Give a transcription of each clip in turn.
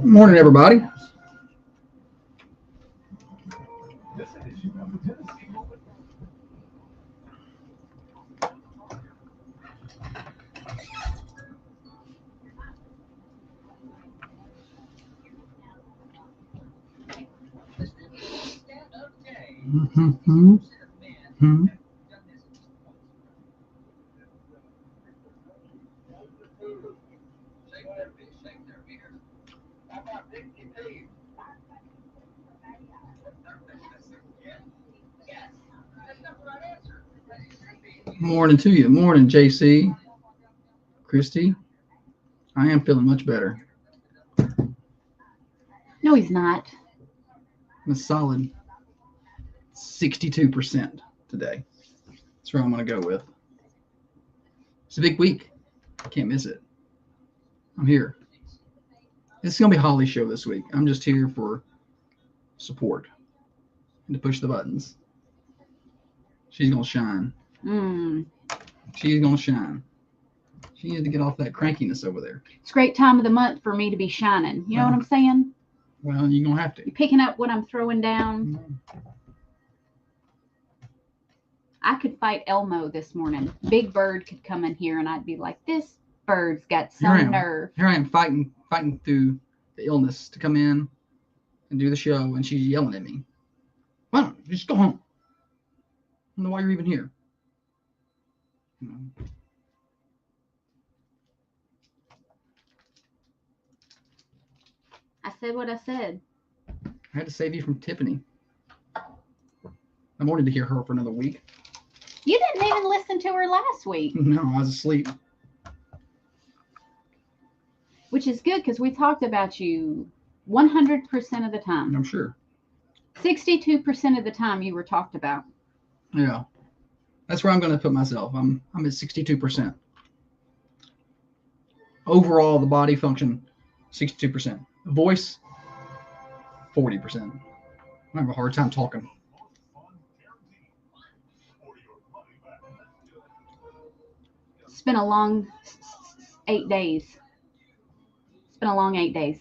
Morning, everybody. Morning to you. Morning, JC. Christy. I am feeling much better. No, he's not. I'm a solid 62% today. That's where I'm going to go with. It's a big week. Can't miss it. I'm here. It's going to be Holly's show this week. I'm just here for support and to push the buttons. She's going to shine. She's going to shine. She needs to get off that crankiness over there. It's a great time of the month for me to be shining. You know what I'm saying? Well, you're going to have to. You're picking up what I'm throwing down. I could fight Elmo this morning. Big Bird could come in here and I'd be like, this bird's got some nerve. Here I am fighting through the illness to come in and do the show, and she's yelling at me. Why don't you just go home? I don't know why you're even here. I said what I said. I had to save you from Tiffany. I wanted to hear her for another week. You didn't even listen to her last week. No, I was asleep. Which is good because we talked about you 100% of the time. I'm sure. 62% of the time you were talked about. Yeah. That's where I'm going to put myself. I'm at 62%. Overall, the body function, 62%. The voice, 40%. I have a hard time talking. It's been a long 8 days. It's been a long 8 days.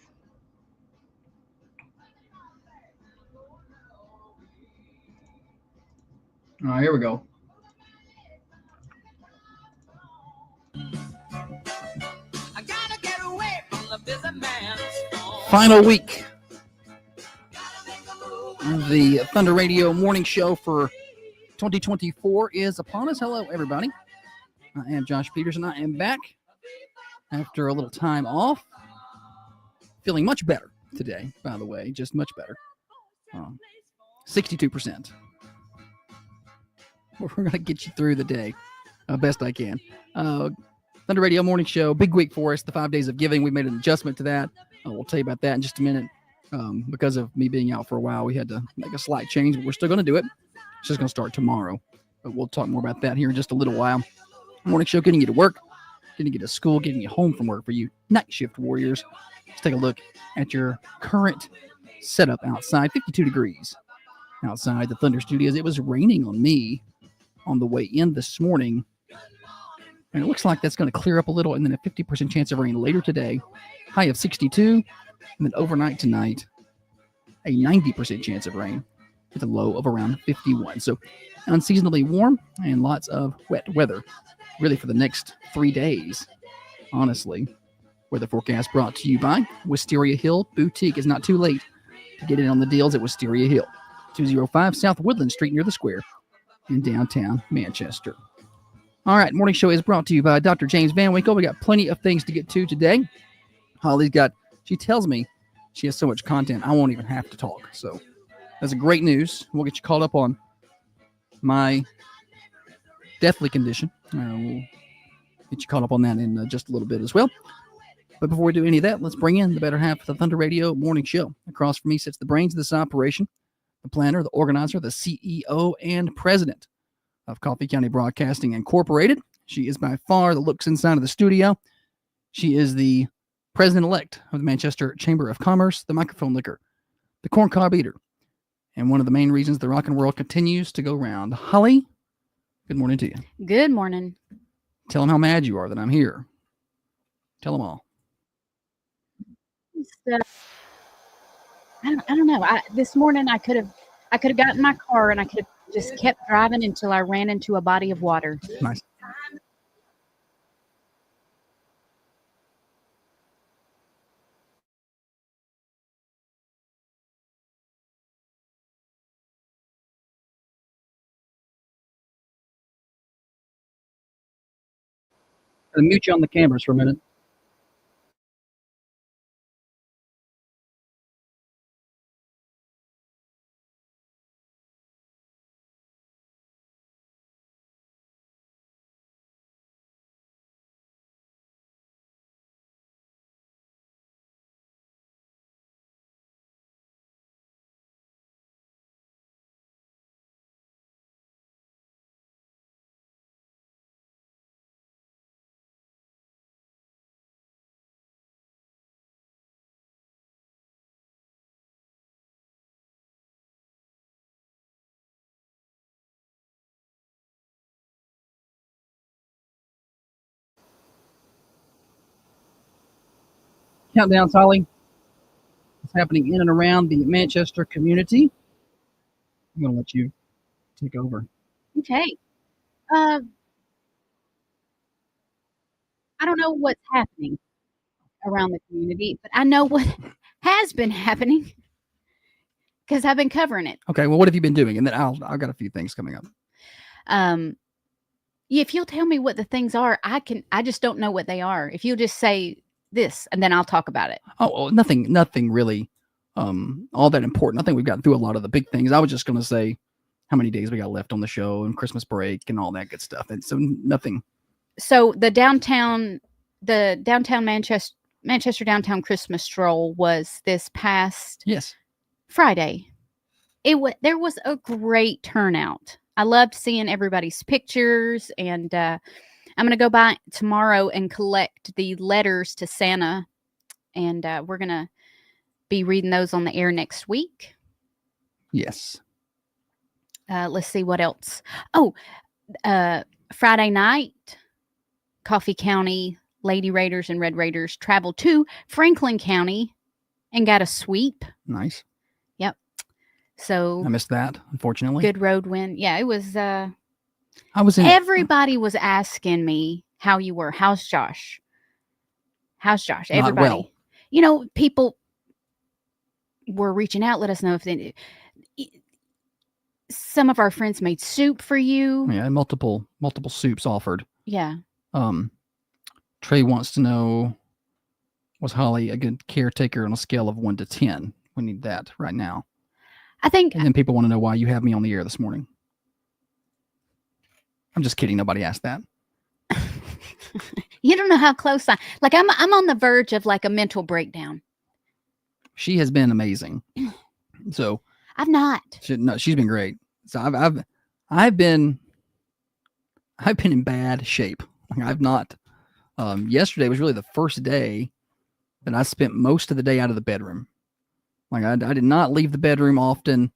All right, here we go. Final week of the Thunder Radio morning show for 2024 is upon us. Hello, everybody. I am Josh Peterson. I am back after a little time off. Feeling much better today, by the way, just much better. 62%. We're going to get you through the day best I can. Thunder Radio morning show, big week for us, the 5 days of giving. We made an adjustment to that. We'll tell you about that in just a minute. Because of me being out for a while, we had to make a slight change, but we're still going to do it. It's just going to start tomorrow. But we'll talk more about that here in just a little while. Morning show, getting you to work, getting you to school, getting you home from work for you night shift warriors. Let's take a look at your current setup outside. 52 degrees outside the Thunder Studios. It was raining on me on the way in this morning. And it looks like that's going to clear up a little, and then a 50% chance of rain later today. High of 62, and then overnight tonight, a 90% chance of rain with a low of around 51. So unseasonably warm and lots of wet weather, really for the next 3 days, honestly. Weather forecast brought to you by Wisteria Hill Boutique. It's not too late to get in on the deals at Wisteria Hill, 205 South Woodland Street near the Square in downtown Manchester. All right, morning show is brought to you by Dr. James Van Winkle. We got plenty of things to get to today. She tells me she has so much content, I won't even have to talk. So that's a great news. We'll get you caught up on my deathly condition. We'll get you caught up on that in just a little bit as well. But before we do any of that, let's bring in the better half of the Thunder Radio morning show. Across from me sits the brains of this operation, the planner, the organizer, the CEO, and president of Coffee County Broadcasting Incorporated. She is by far the looks inside of the studio. She is the president-elect of the Manchester Chamber of Commerce, the microphone licker, the corncob eater, and one of the main reasons the rock and world continues to go round. Holly, good morning to you. Good morning. Tell them how mad you are that I'm here. Tell them all. So, I don't know. This morning I could have gotten in my car and I could have just kept driving until I ran into a body of water. Nice. I'm going to mute you on the cameras for a minute. Countdown, Holly. What's happening in and around the Manchester community? I'm going to let you take over. Okay. I don't know what's happening around the community, but I know what has been happening because I've been covering it. Okay. Well, what have you been doing? And then I've got a few things coming up. If you'll tell me what the things are, I just don't know what they are. If you'll just say this and then I'll talk about it. Oh, well, nothing really all that important. I think we've gotten through a lot of the big things. I was just going to say how many days we got left on the show and Christmas break and all that good stuff. And so nothing. So the downtown Manchester downtown Christmas stroll was this past Friday. There was a great turnout. I loved seeing everybody's pictures, and I'm going to go by tomorrow and collect the letters to Santa, and we're going to be reading those on the air next week. Yes. Let's see what else. Oh, Friday night, Coffee County Lady Raiders and Red Raiders traveled to Franklin County and got a sweep. Nice. Yep. So I missed that, unfortunately. Good road win. Yeah, it was. Everybody was asking me how you were. How's Josh? Everybody. Not well. You know, people were reaching out. Let us know if some of our friends made soup for you. Yeah, multiple soups offered. Yeah. Trey wants to know, was Holly a good caretaker on a scale of 1 to 10? We need that right now. I think. And then people want to know why you have me on the air this morning. I'm just kidding. Nobody asked that. You don't know how close I'm on the verge of like a mental breakdown. She has been amazing. So I've not. She's been great. So I've been in bad shape. I've not. Yesterday was really the first day that I spent most of the day out of the bedroom. Like I did not leave the bedroom often.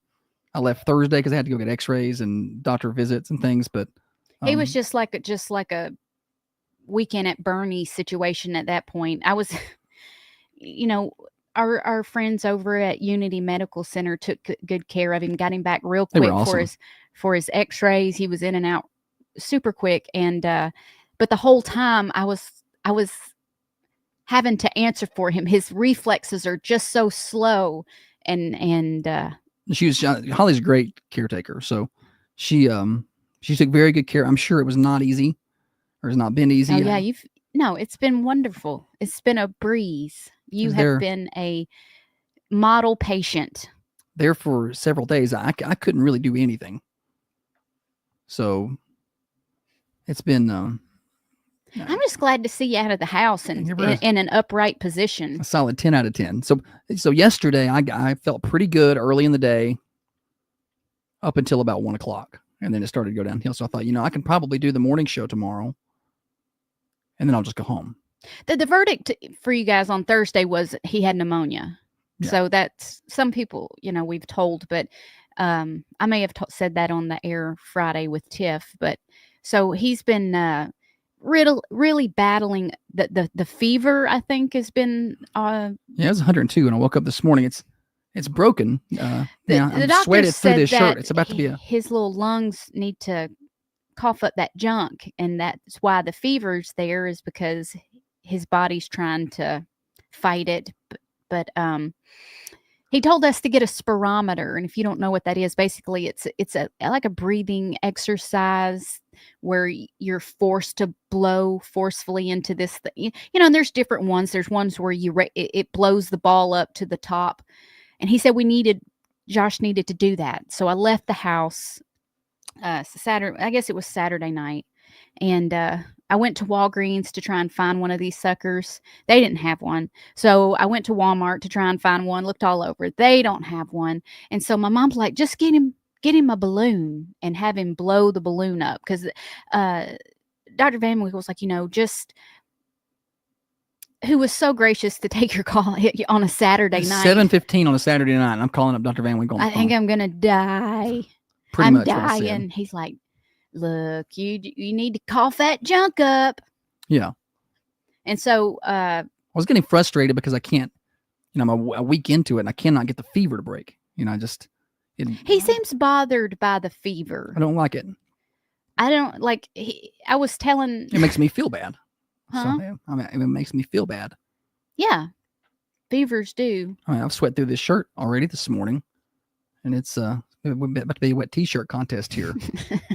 I left Thursday because I had to go get X-rays and doctor visits and things. But it was just like a weekend at Bernie situation at that point. I was, our friends over at Unity Medical Center took good care of him, got him back real quick for his X-rays. He was in and out super quick, and but the whole time I was having to answer for him. His reflexes are just so slow, and Holly's a great caretaker, so she took very good care. I'm sure it was not easy, or it's not been easy. Oh yeah, it's been wonderful. It's been a breeze. You have been a model patient. There for several days, I couldn't really do anything. So it's been. I'm just glad to see you out of the house and in an upright position. A solid 10 out of 10. So yesterday I felt pretty good early in the day, up until about 1 o'clock, and then it started to go downhill. So I thought, I can probably do the morning show tomorrow, and then I'll just go home. The verdict for you guys on Thursday was he had pneumonia. Yeah. So that's some people, we've told, but I may have said that on the air Friday with Tiff. But so he's been really battling the fever. I think has been. Yeah, it was 102 when I woke up this morning. It's broken. The I'm doctor sweated through said this that shirt. It's about to be his little lungs need to cough up that junk, and that's why the fever's there, is because his body's trying to fight it. But he told us to get a spirometer, and if you don't know what that is, basically it's a like a breathing exercise where you're forced to blow forcefully into this thing. And there's different ones. There's ones where it blows the ball up to the top, and he said Josh needed to do that. So I left the house Saturday. I guess it was Saturday night, and I went to Walgreens to try and find one of these suckers. They didn't have one. So I went to Walmart to try and find one, looked all over. They don't have one. And so my mom's like, just get him a balloon and have him blow the balloon up. Because Dr. Van Winkle was like, who was so gracious to take your call on a Saturday night. 7:15 on a Saturday night. And I'm calling up Dr. Van Winkle. I think I'm going to die. Pretty I'm much dying. He's like, look, you need to cough that junk up. Yeah. And so I was getting frustrated because I can't, I'm a week into it and I cannot get the fever to break. He seems bothered by the fever. I don't like it. I don't like. I was telling. It makes me feel bad. Huh? So, it makes me feel bad. Yeah, fevers do. I've sweat through this shirt already this morning, and it's about to be a wet T-shirt contest here.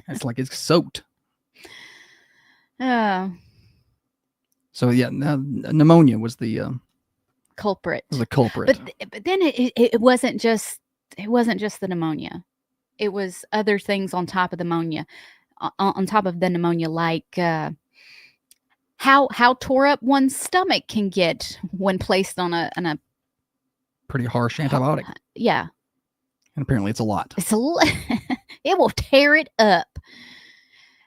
It's like it's soaked. Oh. So yeah, pneumonia was the culprit. Was the culprit. But then it wasn't just the pneumonia. It was other things on top of the pneumonia, on top of the pneumonia, like how tore up one's stomach can get when placed on a pretty harsh antibiotic. Yeah. And apparently it's a lot. It will tear it up.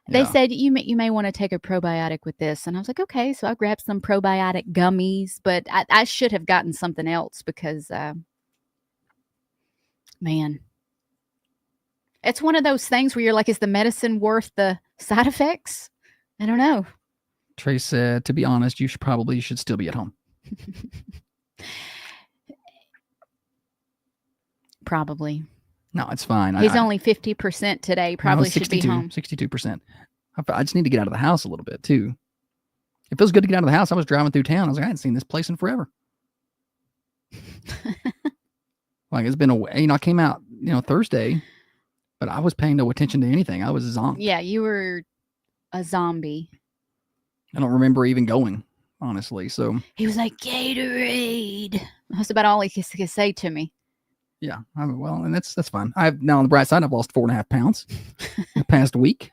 They Yeah. said you may want to take a probiotic with this. And I was like, okay. So I grabbed some probiotic gummies, but I should have gotten something else because, man, it's one of those things where you're like, is the medicine worth the side effects? I don't know. Trey said, to be honest, you should still be at home. Probably. No, it's fine. He's only 50% today. Probably should be home. 62%. I just need to get out of the house a little bit too. It feels good to get out of the house. I was driving through town. I was like, I hadn't seen this place in forever. Like it's been a way. I came out, Thursday, but I was paying no attention to anything. I was a zombie. Yeah, you were a zombie. I don't remember even going, honestly. So he was like, Gatorade. That's about all he could say to me. Yeah, well, and that's fine. Now on the bright side, I've lost 4.5 pounds in the past week,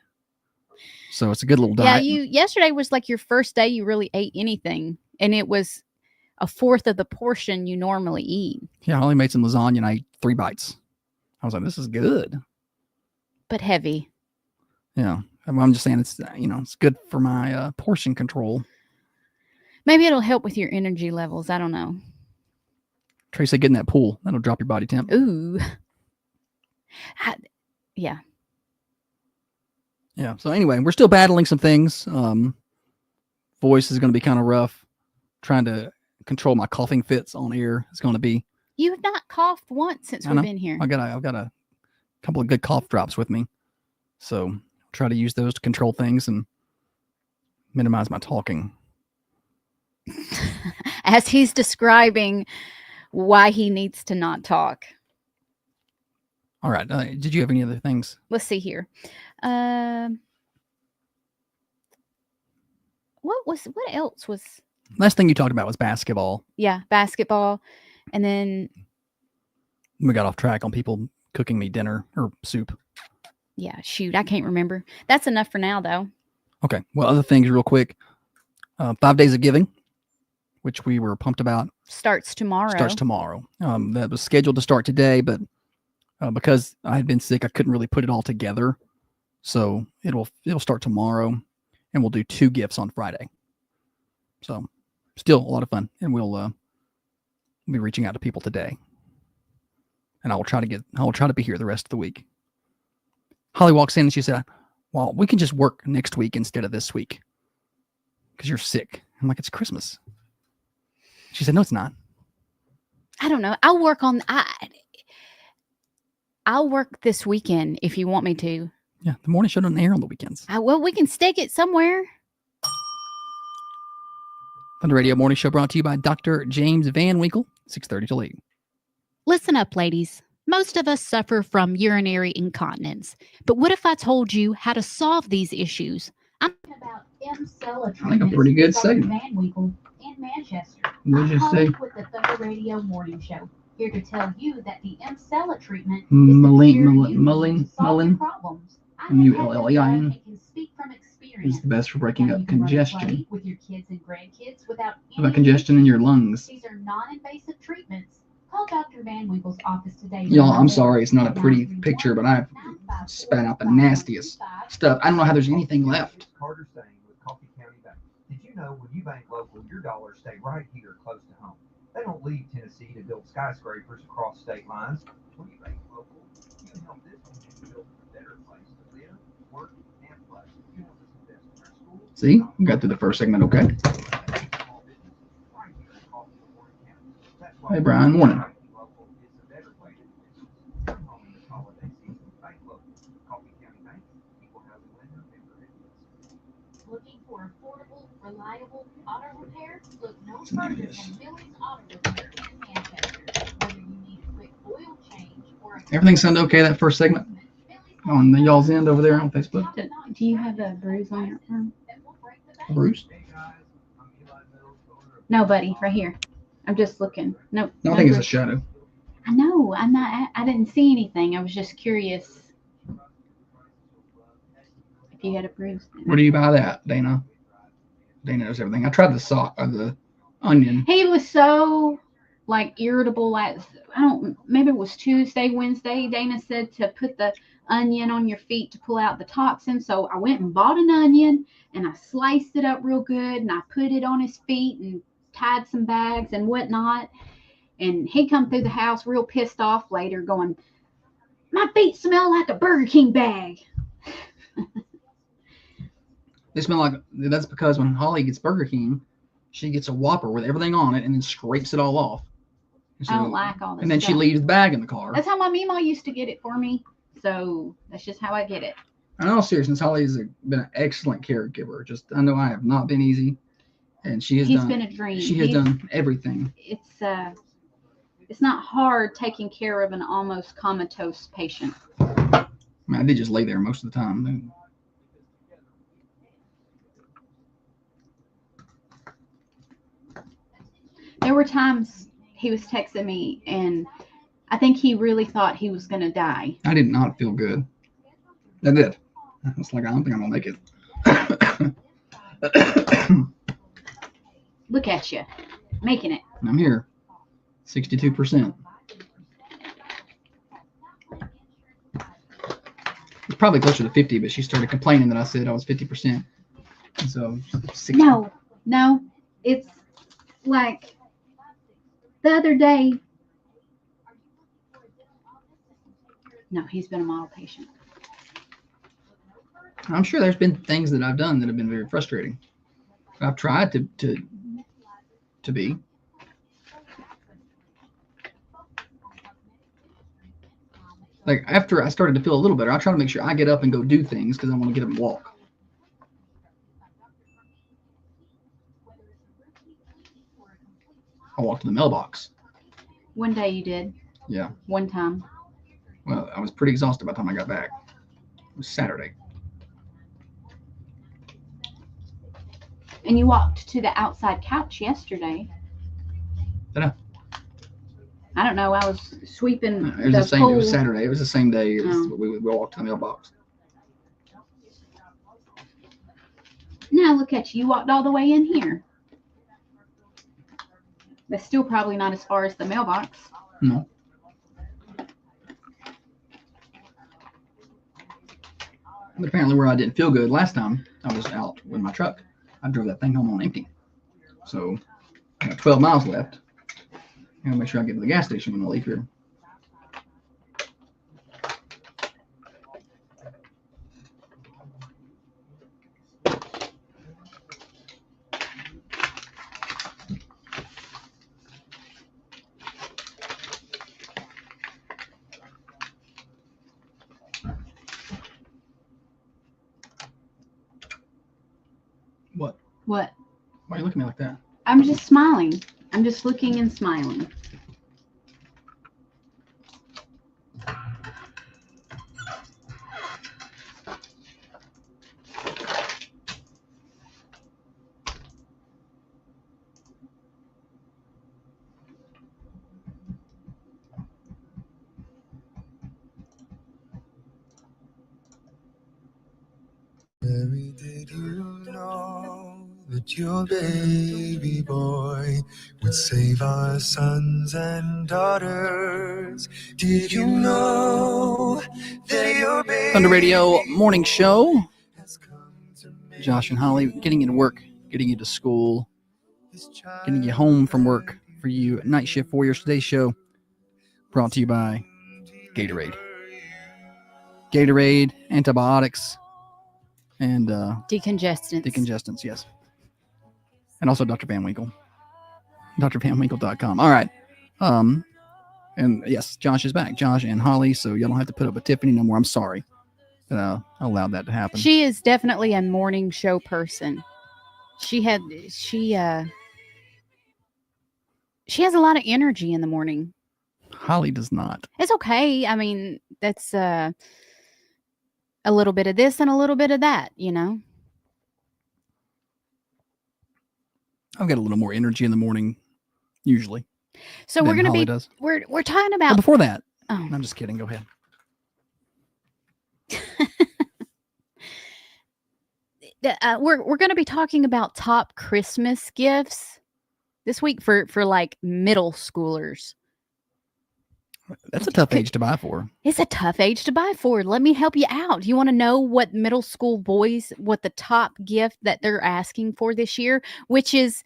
so it's a good little diet. Yeah, yesterday was like your first day you really ate anything, and it was a fourth of the portion you normally eat. Yeah, I only made some lasagna and I ate 3 bites. I was like, this is good, but heavy. Yeah, I'm just saying it's good for my portion control. Maybe it'll help with your energy levels. I don't know. Trey said, get in that pool. That'll drop your body temp. Ooh. Yeah. Yeah. So anyway, we're still battling some things. Voice is going to be kind of rough. Trying to control my coughing fits on air is going to be. You have not coughed once since we've been here. I've got a couple of good cough drops with me. So try to use those to control things and minimize my talking. As he's describing why he needs to not talk. All right. Did you have any other things? Let's see here. What else was? Last thing you talked about was basketball. Yeah, basketball. And then we got off track on people cooking me dinner or soup. Yeah, shoot. I can't remember. That's enough for now, though. Okay. Well, other things real quick. 5 Days of Giving, which we were pumped about. Starts tomorrow. That was scheduled to start today, but because I had been sick, I couldn't really put it all together. So it'll start tomorrow, and we'll do 2 gifts on Friday. So still a lot of fun, and we'll be reaching out to people today. And I will try to be here the rest of the week. Holly walks in and she said, "Well, we can just work next week instead of this week." because you're sick. I'm like, it's Christmas. She said, no, it's not. I don't know. I'll work this weekend if you want me to. Yeah, the morning show doesn't air on the weekends. Well, we can stake it somewhere. Thunder Radio Morning Show brought to you by Dr. James Van Winkle, 6:30 till 8. Listen up, ladies. Most of us suffer from urinary incontinence. But what if I told you how to solve these issues? I'm about I think a pretty good segment. Van Winkle in Manchester. What did you say? With the Thunder Radio Morning Show. Here to tell you that the Emcella treatment is Mullein, problems. M-U-L-L-E-I-N, is the best for breaking up congestion. With your kids and grandkids without About congestion in your lungs. These are non-invasive treatments. Call Dr. Van Winkle's office today. Y'all, I'm sorry, it's not a pretty picture, but I've spat out the nastiest stuff. I don't know how there's anything left. Carter saying with Coffee County Bank. Did you know when you bank local, your dollars stay right here close to home? They don't leave Tennessee to build skyscrapers across state lines. When you bank local, you can help this community build a better place to live, work, and play. You help us invest in our schools. See, we got through the first segment, okay? Hey, Brian, morning. Looking for affordable, reliable auto repair? Look no further than Millie's Auto Repair in Manchester. Whether you need a quick oil change or a Everything sounded okay that first segment on the y'all's end over there on Facebook? Do you have a bruise on your arm? Bruce? No, buddy, right here. I'm just looking. Nope. No, I think it's a shadow. I know. I'm not. I didn't see anything. I was just curious if you had a bruise. Where do you buy that, Dana? Dana knows everything. I tried the onion. He was so irritable maybe it was Tuesday, Wednesday. Dana said to put the onion on your feet to pull out the toxin. So I went and bought an onion and I sliced it up real good and I put it on his feet and tied some bags and whatnot. And he come through the house real pissed off later going, my feet smell like a Burger King bag. They smell like, that's because when Holly gets Burger King, she gets a Whopper with everything on it and then scrapes it all off. I don't like all this And then stuff. she leaves the bag in the car. That's how my Meemaw used to get it for me. So that's just how I get it. In all seriousness, Holly's been an excellent caregiver. I know I have not been easy. And she's been a dream. She has done everything. It's not hard taking care of an almost comatose patient. I mean, I did just lay there most of the time. There were times he was texting me, and I think he really thought he was going to die. I did not feel good. I did. I was like, I don't think I'm going to make it. Look at you, making it. I'm here. 62%. It's probably closer to 50, but she started complaining that I said I was 50%. And so 60. No, it's like the other day. No, he's been a model patient. I'm sure there's been things that I've done that have been very frustrating. I've tried to be. Like after I started to feel a little better, I try to make sure I get up and go do things because I want to get up and walk. I walked to the mailbox. One day you did. Yeah. One time. Well, I was pretty exhausted by the time I got back. It was Saturday. And you walked to the outside couch yesterday. Did I? I don't know. I was sweeping It was the same. It was Saturday. It was the same day. We walked to the mailbox. Now look at you. You walked all the way in here. But still probably not as far as the mailbox. No. But apparently where I didn't feel good last time, I was out with my truck. I drove that thing home on empty. So I got 12 miles left. I'm going to make sure I get to the gas station when I leave here. What? Why are you looking at me like that? I'm just smiling. I'm just looking and smiling. Mary, did you know that your baby boy would save our sons and daughters? Did you know that your baby Thunder Radio Morning Show. has come to make Josh and Holly getting you to work, getting you to school, his child getting you home from work for you. Night Shift Warriors. Today's show brought to you by Gatorade. Gatorade, antibiotics, and Decongestants. decongestants, yes. And also Dr. Van Winkle. drvanwinkle.com. All right. And yes, Josh is back. Josh and Holly, so y'all don't have to put up with Tiffany no more. I'm sorry that I allowed that to happen. She is definitely a morning show person. She has a lot of energy in the morning. Holly does not. It's okay. I mean, that's a little bit of this and a little bit of that, you know. I've got a little more energy in the morning, usually. So we're than gonna Holly be does. we're talking But about before that, oh. I'm just kidding. Go ahead. We're going to be talking about top Christmas gifts this week for like middle schoolers. That's a tough age to buy for. It's a tough age to buy for. Let me help you out. You want to know what middle school boys, what the top gift that they're asking for this year, which is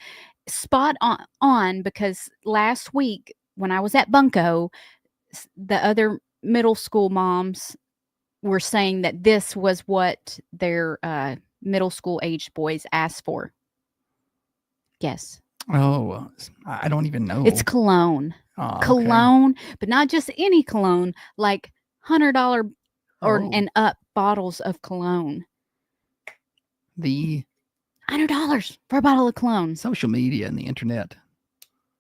spot on because last week when I was at Bunko, the other middle school moms were saying that this was what their middle school aged boys asked for. Guess. Oh, I don't even know. It's cologne. Oh, okay. Cologne, but not just any cologne, like $100 and up bottles of cologne. The $100 for a bottle of cologne. social media and the internet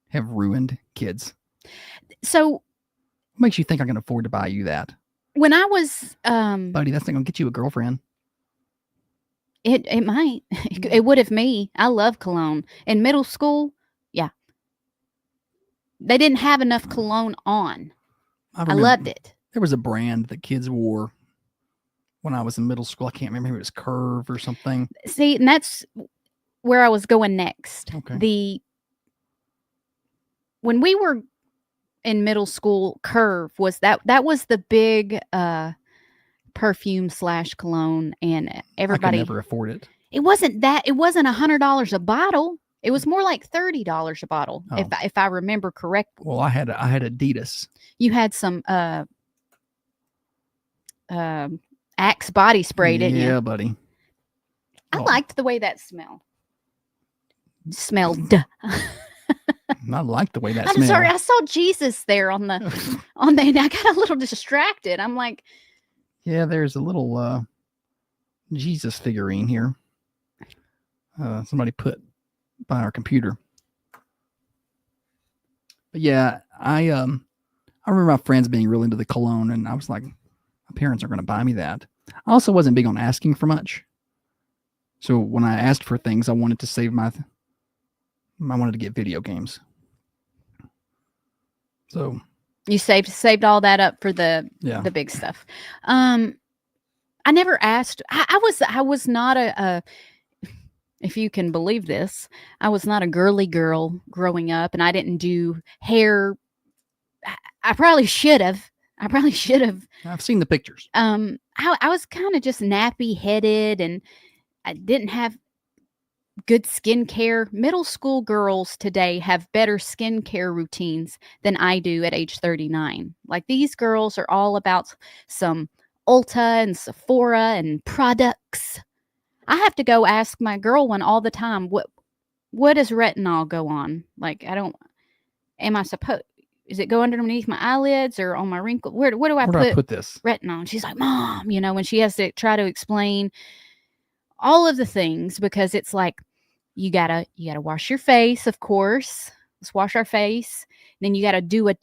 have ruined kids. So what makes you think I can afford to buy you that? when I was Buddy, that's not gonna get you a girlfriend. it might. It would have me. I love cologne. In middle school, yeah. They didn't have enough cologne on. I loved it. There was a brand that kids wore when I was in middle school. I can't remember if it was Curve or something. See, and that's where I was going next. Okay. When we were in middle school, Curve was that was the big perfume / cologne, and everybody I could never afford it. It wasn't $100 a bottle. It was more like $30 a bottle, if I remember correctly. Well, I had Adidas. You had some Axe body spray, didn't you? Yeah, buddy. I liked the way that smelled. I liked the way that I'm smelled. sorry, I saw Jesus there on the and I got a little distracted. I'm like, yeah, there's a little Jesus figurine here. Somebody put by our computer. But yeah, I remember my friends being really into the cologne, and I was like, my parents are going to buy me that. I also wasn't big on asking for much. So when I asked for things, I wanted to save I wanted to get video games. So you saved all that up for the big stuff. I never asked. I was not a if you can believe this, I was not a girly girl growing up, and I didn't do hair. I probably should have. I've seen the pictures. I was kind of just nappy headed, and I didn't have good skincare. Middle school girls today have better skincare routines than I do at age 39. Like, these girls are all about some Ulta and Sephora and products. I have to go ask my girl one all the time, what does retinol go on? Like, is it go underneath my eyelids or on my wrinkle? Where do I put this retinol? And she's like, Mom, when she has to try to explain all of the things, because it's like you gotta wash your face, of course. Let's wash our face. Then you gotta do a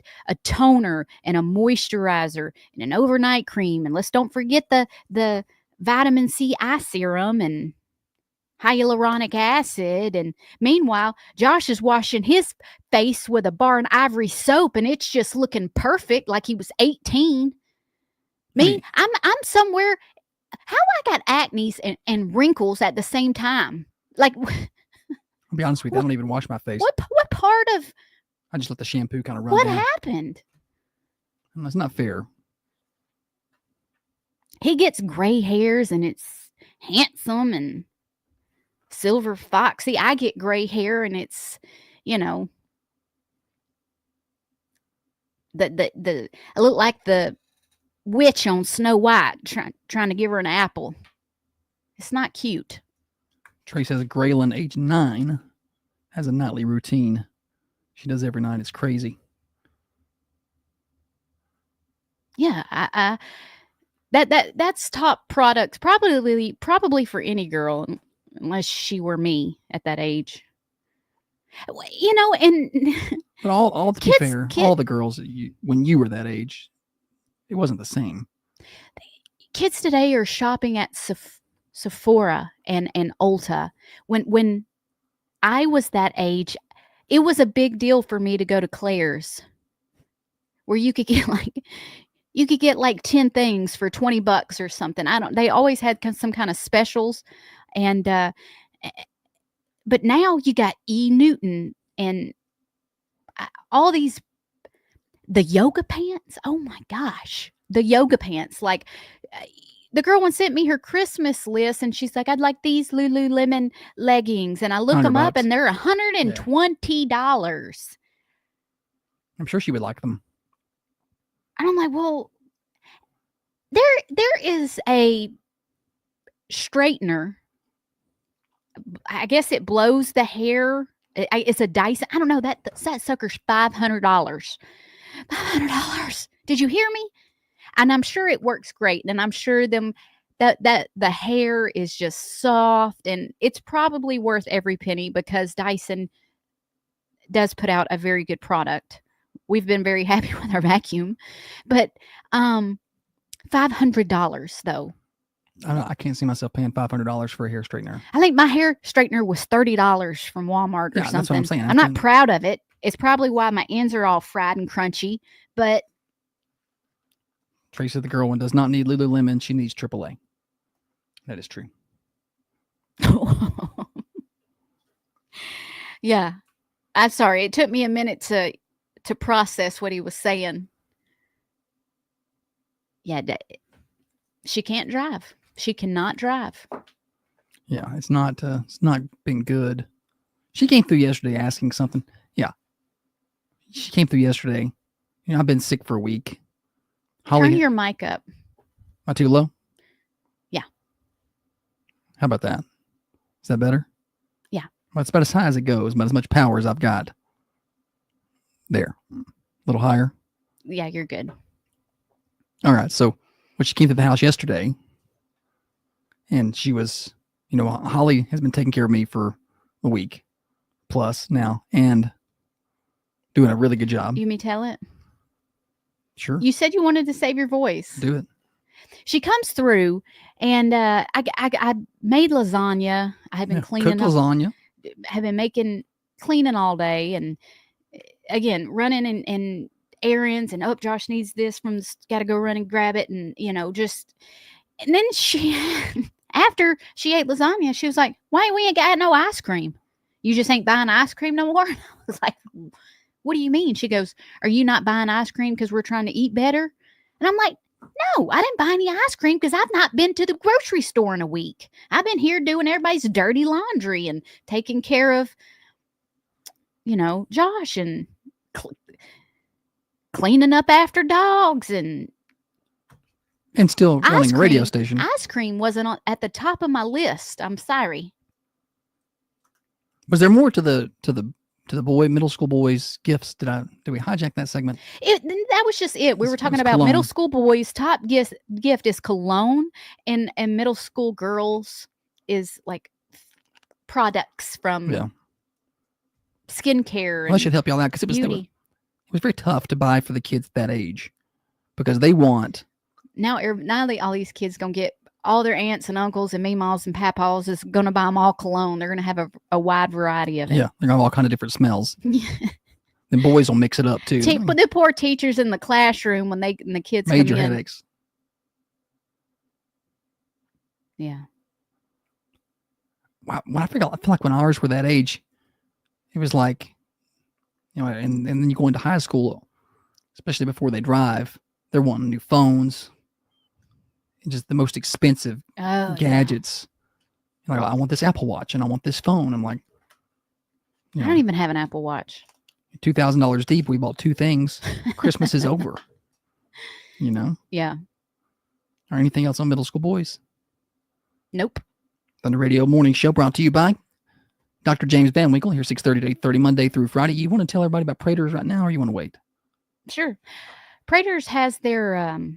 toner and a moisturizer and an overnight cream. And let's don't forget the vitamin C eye serum and hyaluronic acid. And meanwhile, Josh is washing his face with a Bar and Ivory soap, and it's just looking perfect, like he was 18. Me, I'm somewhere. How I got acne and wrinkles at the same time? Like, I'll be honest with you, I don't even wash my face. what part of I just let the shampoo kind of run what down. happened? That's not fair. He gets gray hairs and it's handsome and silver foxy. I get gray hair and it's, you know, I look like the witch on Snow White trying to give her an apple. It's not cute. Trey says Graylin, age 9, has a nightly routine she does every night. It's crazy. Yeah, that's top products probably for any girl, unless she were me at that age. You know, and but all to be fair, all the girls when you were that age, it wasn't the same. Kids today are shopping at Sephora and Ulta. When I was that age, it was a big deal for me to go to Claire's, where you could get like 10 things for $20 or something. They always had some kind of specials. And, but now you got E. Newton and all these, the yoga pants. Oh my gosh. The yoga pants. Like the girl one sent me her Christmas list and she's like, I'd like these Lululemon leggings. And I look them up and they're $120. I'm sure she would like them. And I'm like, well, there is a straightener. I guess it blows the hair. It's a Dyson. I don't know. That sucker's $500. $500. Did you hear me? And I'm sure it works great. And I'm sure that the hair is just soft, and it's probably worth every penny because Dyson does put out a very good product. We've been very happy with our vacuum, but $500 though. I can't see myself paying $500 for a hair straightener. I think my hair straightener was $30 from Walmart or something. That's what I'm saying. I'm not proud of it. It's probably why my ends are all fried and crunchy, but Tracy, the girl one, does not need Lululemon. She needs AAA. That is true. Yeah. I'm sorry. It took me a minute to process what he was saying. Yeah. She can't drive. She cannot drive. Yeah. It's not been good. She came through yesterday asking something. Yeah. She came through yesterday. You know, I've been sick for a week. Holly, turn your mic up. Am I too low? Yeah. How about that? Is that better? Yeah. Well, it's about as high as it goes, about as much power as I've got. There. A little higher. Yeah, you're good. All right. So when she came to the house yesterday, and she was, you know, Holly has been taking care of me for a week plus now and doing a really good job. You may tell it? Sure. You said you wanted to save your voice. Do it. She comes through, and I made lasagna. I have been cleaning cooked lasagna. Have been cleaning all day, and again running and errands. And Josh needs this got to go run and grab it, and you know just. And then she, after she ate lasagna, she was like, "Why we ain't got no ice cream? You just ain't buying ice cream no more?" I was like, "What do you mean?" She goes, "Are you not buying ice cream because we're trying to eat better?" And I'm like, "No, I didn't buy any ice cream because I've not been to the grocery store in a week. I've been here doing everybody's dirty laundry and taking care of, you know, Josh and cleaning up after dogs and still running a radio station. Ice cream wasn't at the top of my list. I'm sorry." Was there more to the middle school boys gifts? Did we hijack that segment? That was just it. We were talking about cologne. Middle school boys' top gift is cologne, and middle school girls is like products from skincare. Well, I should help y'all out because it was very tough to buy for the kids that age because they want. Now all these kids gonna get all their aunts and uncles and meemaws and papaws is gonna buy them all cologne. They're gonna have a wide variety of it. Yeah, they're gonna have all kind of different smells. And boys will mix it up too. But the poor teachers in the classroom when the kids major come in. headaches. Yeah. When I feel like when ours were that age, it was like, and then you go into high school, especially before they drive, they're wanting new phones, and just the most expensive gadgets. Like, I want this Apple Watch and I want this phone. I'm like, I don't even have an Apple Watch. $2,000 deep. We bought 2 things. Christmas is over. Yeah. Or anything else on Middle School Boys? Nope. Thunder Radio Morning Show brought to you by Dr. James Van Winkle here 6:30 to 8:30 Monday through Friday. You want to tell everybody about Prater's right now or you want to wait? Sure. Prater's has their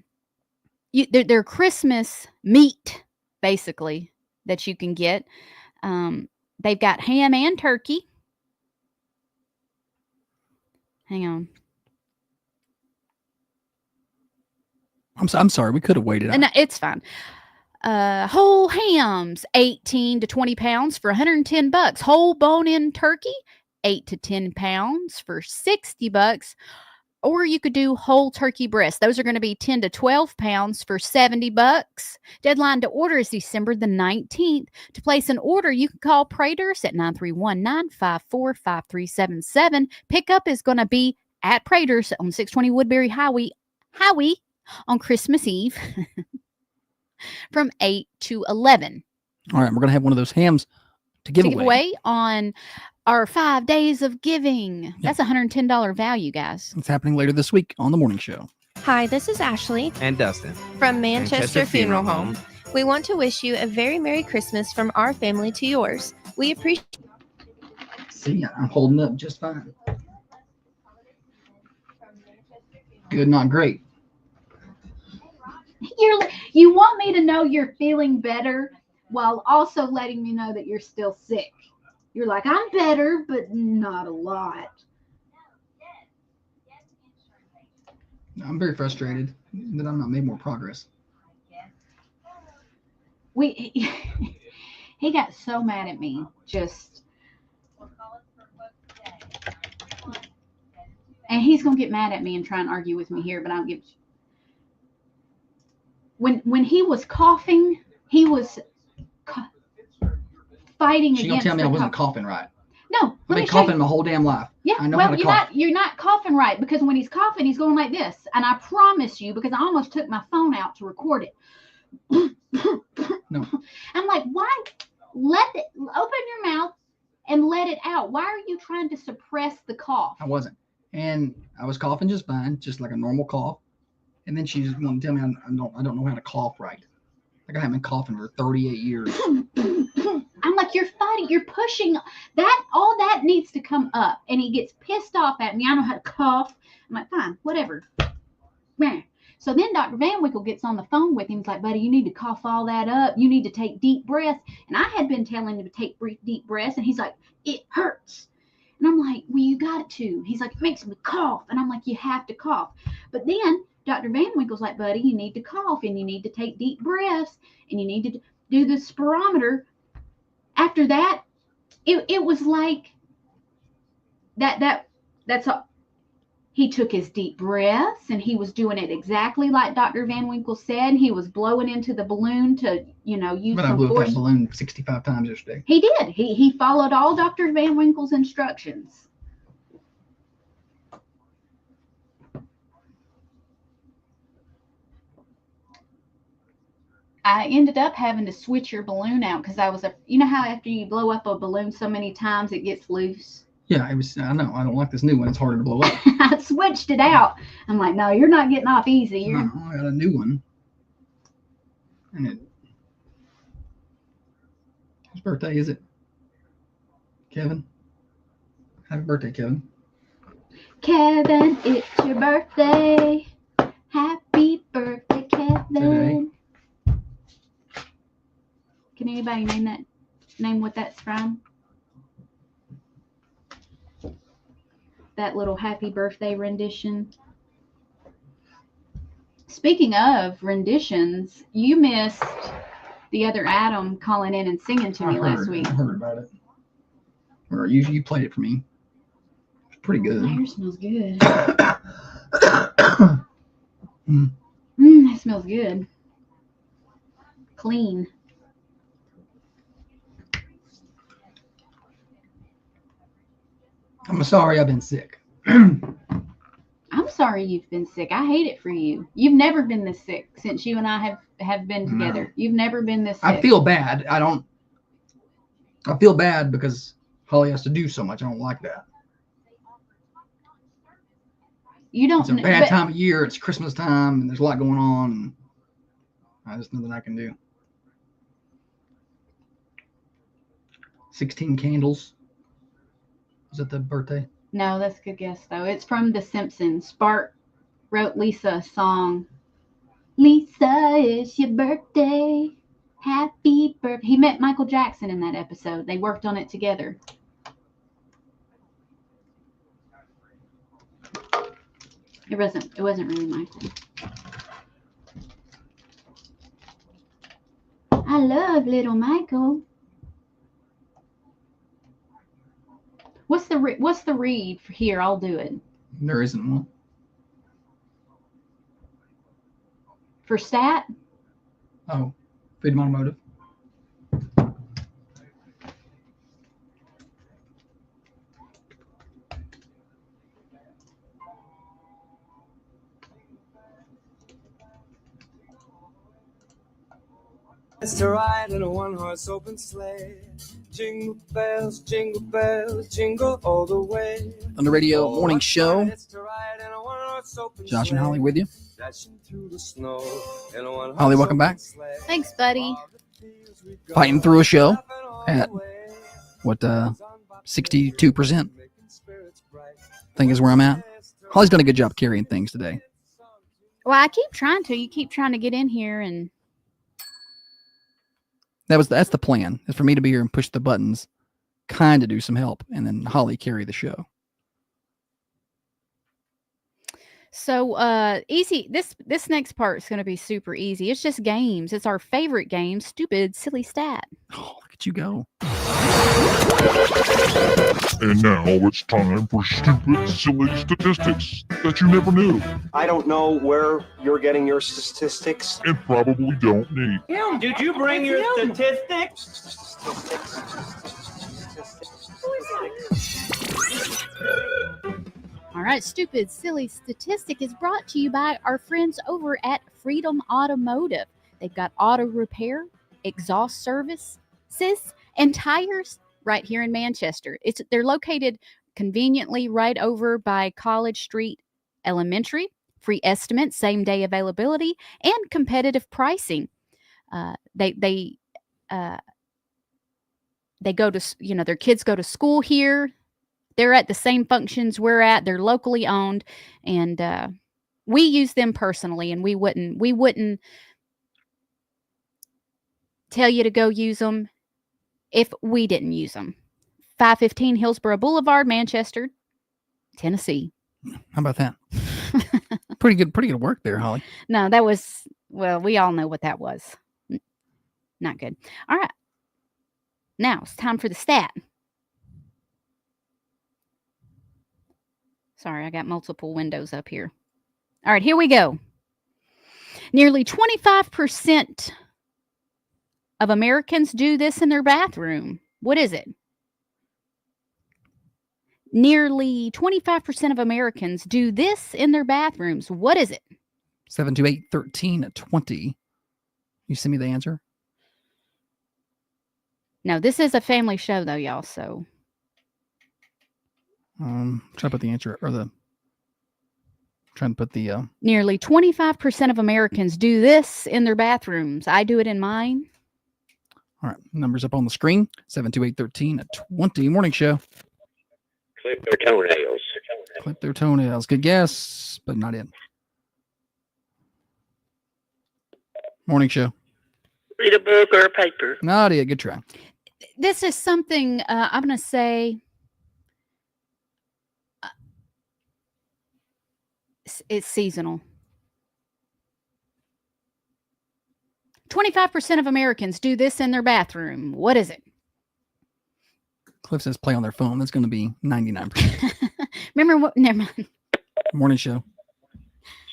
Christmas meat basically that you can get. They've got ham and turkey. Hang on. I'm sorry. We could have waited. No, it's fine. Whole hams, 18 to 20 pounds for $110. Whole bone-in turkey, 8 to 10 pounds for $60. Or you could do whole turkey breast. Those are going to be 10 to 12 pounds for $70. Deadline to order is December the 19th. To place an order, you can call Prater's at 931-954-5377. Pickup is going to be at Prater's on 620 Woodbury Highway on Christmas Eve from 8 to 11. All right, we're going to have one of those hams to give away on our 5 days of giving. That's $110 value, guys. It's happening later this week on The Morning Show. Hi, this is Ashley and Dustin from Manchester Funeral Home. We want to wish you a very Merry Christmas from our family to yours. We appreciate. See, I'm holding up just fine. Good, not great. You want me to know you're feeling better while also letting me know that you're still sick. You're like, I'm better, but not a lot. I'm very frustrated that I'm not made more progress. He got so mad at me, and he's gonna get mad at me and try and argue with me here, but I don't give. When he was coughing, he was fighting against. She gonna tell me I wasn't coughing right? No, I've been coughing my whole damn life. Yeah, you're not coughing right because when he's coughing, he's going like this, and I promise you, because I almost took my phone out to record it. No, I'm like, why? Open your mouth and let it out. Why are you trying to suppress the cough? I wasn't, and I was coughing just fine, just like a normal cough. And then she's going to tell me I don't know how to cough right. Like I haven't been coughing for 38 years. I'm like, you're fighting, you're pushing that. All that needs to come up. And he gets pissed off at me. I know how to cough. I'm like, fine, whatever. So then Dr. Van Winkle gets on the phone with him. He's like, buddy, you need to cough all that up. You need to take deep breaths. And I had been telling him to take deep breaths. And he's like, it hurts. And I'm like, well, you got to. He's like, it makes me cough. And I'm like, you have to cough. But then Dr. Van Winkle's like, buddy, you need to cough and you need to take deep breaths and you need to do the spirometer. After that, it was like that's all. He took his deep breaths and he was doing it exactly like Dr. Van Winkle said. He was blowing into the balloon to, use but some I blew force. that balloon 65 times yesterday. He did. He followed all Dr. Van Winkle's instructions. I ended up having to switch your balloon out because I was you know how after you blow up a balloon so many times it gets loose? Yeah, I know. I don't like this new one. It's harder to blow up. I switched it out. I'm like, no, you're not getting off easy. No, I got a new one. And whose birthday is it? Kevin? Happy birthday, Kevin. Kevin, it's your birthday. Happy birthday, Kevin. Today. Can anybody name that? name what that's from? That little happy birthday rendition. Speaking of renditions, you missed the other Adam calling in and singing to me last week. I heard about it. Or you played it for me. It's pretty good. My hair smells good. Mm. That smells good. Clean. I'm sorry I've been sick. I'm sorry you've been sick. I hate it for you. You've never been this sick since you and I have been together. No. You've never been this sick. I feel bad. I feel bad because Holly has to do so much. I don't like that. You don't. It's a bad time of year. It's Christmas time, and there's a lot going on. And there's nothing I can do. 16 candles. Is it the birthday? No, that's a good guess though. It's from The Simpsons. Bart wrote Lisa a song. Lisa, it's your birthday. Happy birthday. He met Michael Jackson in that episode. They worked on it together. It wasn't really Michael. I love little Michael. What's the read for here? I'll do it. There isn't one. For stat? Oh, Freedom Automotive. It's to ride in a one-horse open sleigh. Jingle bells, jingle all the way. On the radio morning show, Josh and Holly with you. Holly, welcome back. Thanks, buddy. Fighting through a show at what 62%. I think is where I'm at. Holly's done a good job carrying things today. Well, I keep trying to. You keep trying to get in here, and That's the plan, is for me to be here and push the buttons, kind of do some help, and then Holly carry the show. so easy. This next part is going to be super easy. It's just games. It's our favorite game, stupid, silly stat. Oh, look at you go. And now it's time for stupid, silly statistics that you never knew I don't know where you're getting your statistics. and probably don't need. Him, did you bring your statistics? All right, stupid, silly statistic is brought to you by our friends over at Freedom Automotive. They've got auto repair, exhaust services, and tires right here in Manchester. They're located conveniently right over by College Street Elementary. Free estimates, same day availability, and competitive pricing. They go to, their kids go to school here. They're at the same functions we're at. They're locally owned, and we use them personally. And we wouldn't tell you to go use them if we didn't use them. 515 Hillsborough Boulevard, Manchester, Tennessee. How about that? Pretty good work there, Holly. No, that was, well, we all know what that was. Not good. All right. Now it's time for the stat. Sorry, I got multiple windows up here. All right, here we go. Nearly 25% of Americans do this in their bathroom. What is it? Nearly 25% of Americans do this in their bathrooms. What is it? 728-1320. You send me the answer? No, this is a family show, though, y'all. So, trying to put the answer nearly 25% of Americans do this in their bathrooms. I do it in mine. All right, numbers up on the screen. 728-1320. Morning show. Clip their toenails. Clip their toenails. Good guess, but not in. Morning show. Read a book or a paper. Nadia, good try. This is something I'm going to say it's seasonal. 25% of Americans do this in their bathroom. What is it? Cliff says play on their phone. That's going to be 99%. Remember what? Never mind. Morning show.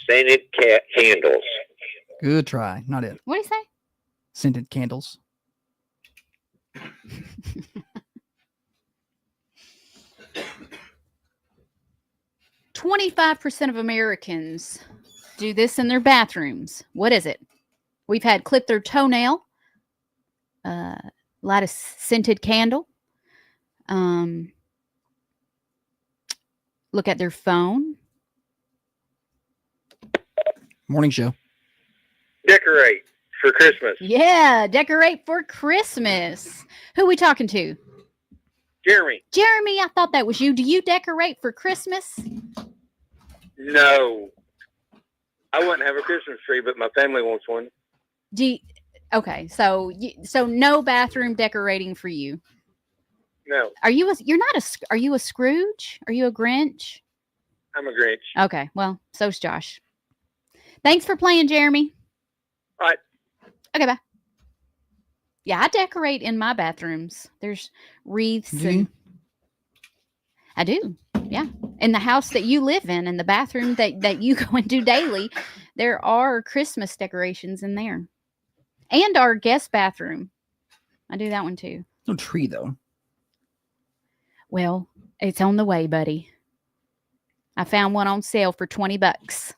Scented candles. Good try. Not it. What do you say? Scented candles. 25% of Americans do this in their bathrooms. What is it? We've had clip their toenail, light a scented candle, look at their phone. Morning show. Decorate for Christmas. Yeah, decorate for Christmas. Who we talking to? Jeremy. Jeremy, I thought that was you. Do you decorate for Christmas? No. I wouldn't have a Christmas tree, but my family wants one. Okay, so no bathroom decorating for you. No. Are you a Scrooge? Are you a Grinch? I'm a Grinch. Okay, well, so's Josh. Thanks for playing, Jeremy. All right. Okay, bye. Yeah, I decorate in my bathrooms. There's wreaths and I do. Yeah. In the house that you live in the bathroom that you go into daily, there are Christmas decorations in there. And our guest bathroom. I do that one too. No tree though. Well, it's on the way, buddy. I found one on sale for $20.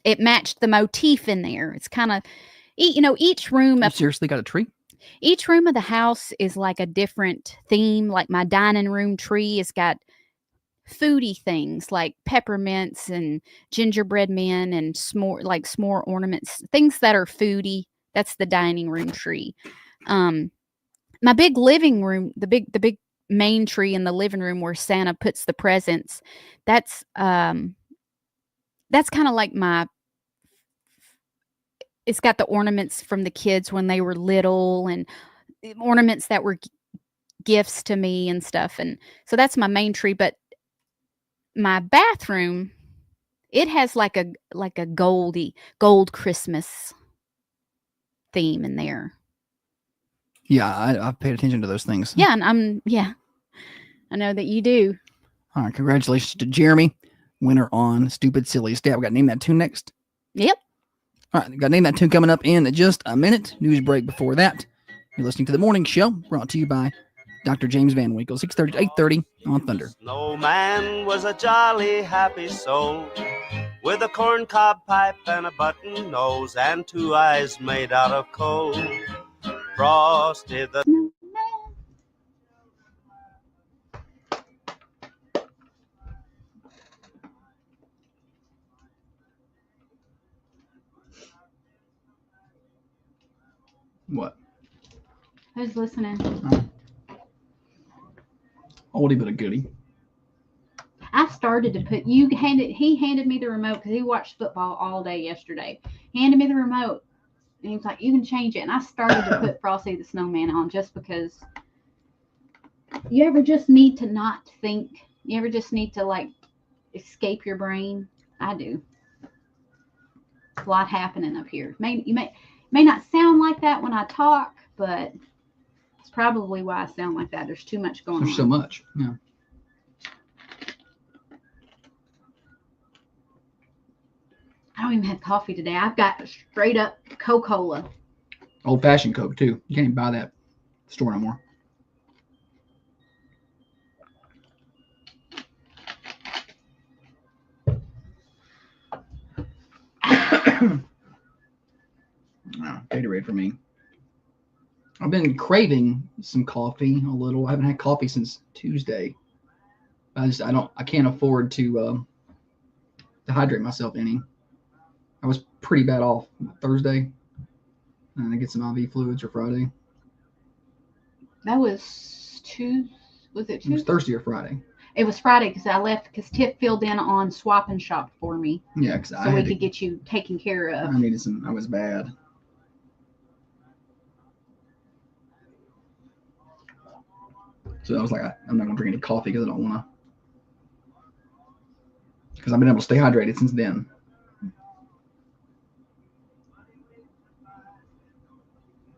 It matched the motif in there. It's kind of, each room. You seriously got a tree? Each room of the house is like a different theme. Like my dining room tree has got foodie things like peppermints and gingerbread men and s'more ornaments, things that are foodie. That's the dining room tree. My big living room, the big main tree in the living room where Santa puts the presents. That's kind of like it's got the ornaments from the kids when they were little and ornaments that were gifts to me and stuff. And so that's my main tree. But my bathroom, it has like a gold Christmas theme in there. Yeah, I've paid attention to those things. Yeah, and I know that you do. All right, congratulations to Jeremy, winner on Stupid Silly Stat. We got to name that tune next. Yep. All right, got to name that tune coming up in just a minute. News break before that. You're listening to The Morning Show, brought to you by Dr. James Van Winkle, 6:30 to 8:30 on Thunder. Snowman was a jolly happy soul with a corncob pipe and a button nose and two eyes made out of coal. Frosty the What? Who's listening? Oldie but a goodie. I started to put he handed me the remote because he watched football all day yesterday. He handed me the remote and he was like, you can change it. And I started to put Frosty the Snowman on just because you ever just need to not think. You ever just need to escape your brain? I do. There's a lot happening up here. You may not sound like that when I talk, but it's probably why I sound like that. There's too much going on. There's so much. Yeah. I don't even have coffee today. I've got straight up Coca-Cola. Old fashioned Coke too. You can't even buy that at the store no more. Gatorade for me. I've been craving some coffee a little. I haven't had coffee since Tuesday. I can't afford to hydrate myself any. I was pretty bad off Thursday. And I get some IV fluids for Friday. That was Tuesday. Was it Tuesday? It was Thursday or Friday. It was Friday because I left because Tiff filled in on Swap and Shop for me. Yeah, because we could get you taken care of. I needed some. I was bad. So I was like, I'm not gonna drink any coffee because I don't want to. Because I've been able to stay hydrated since then.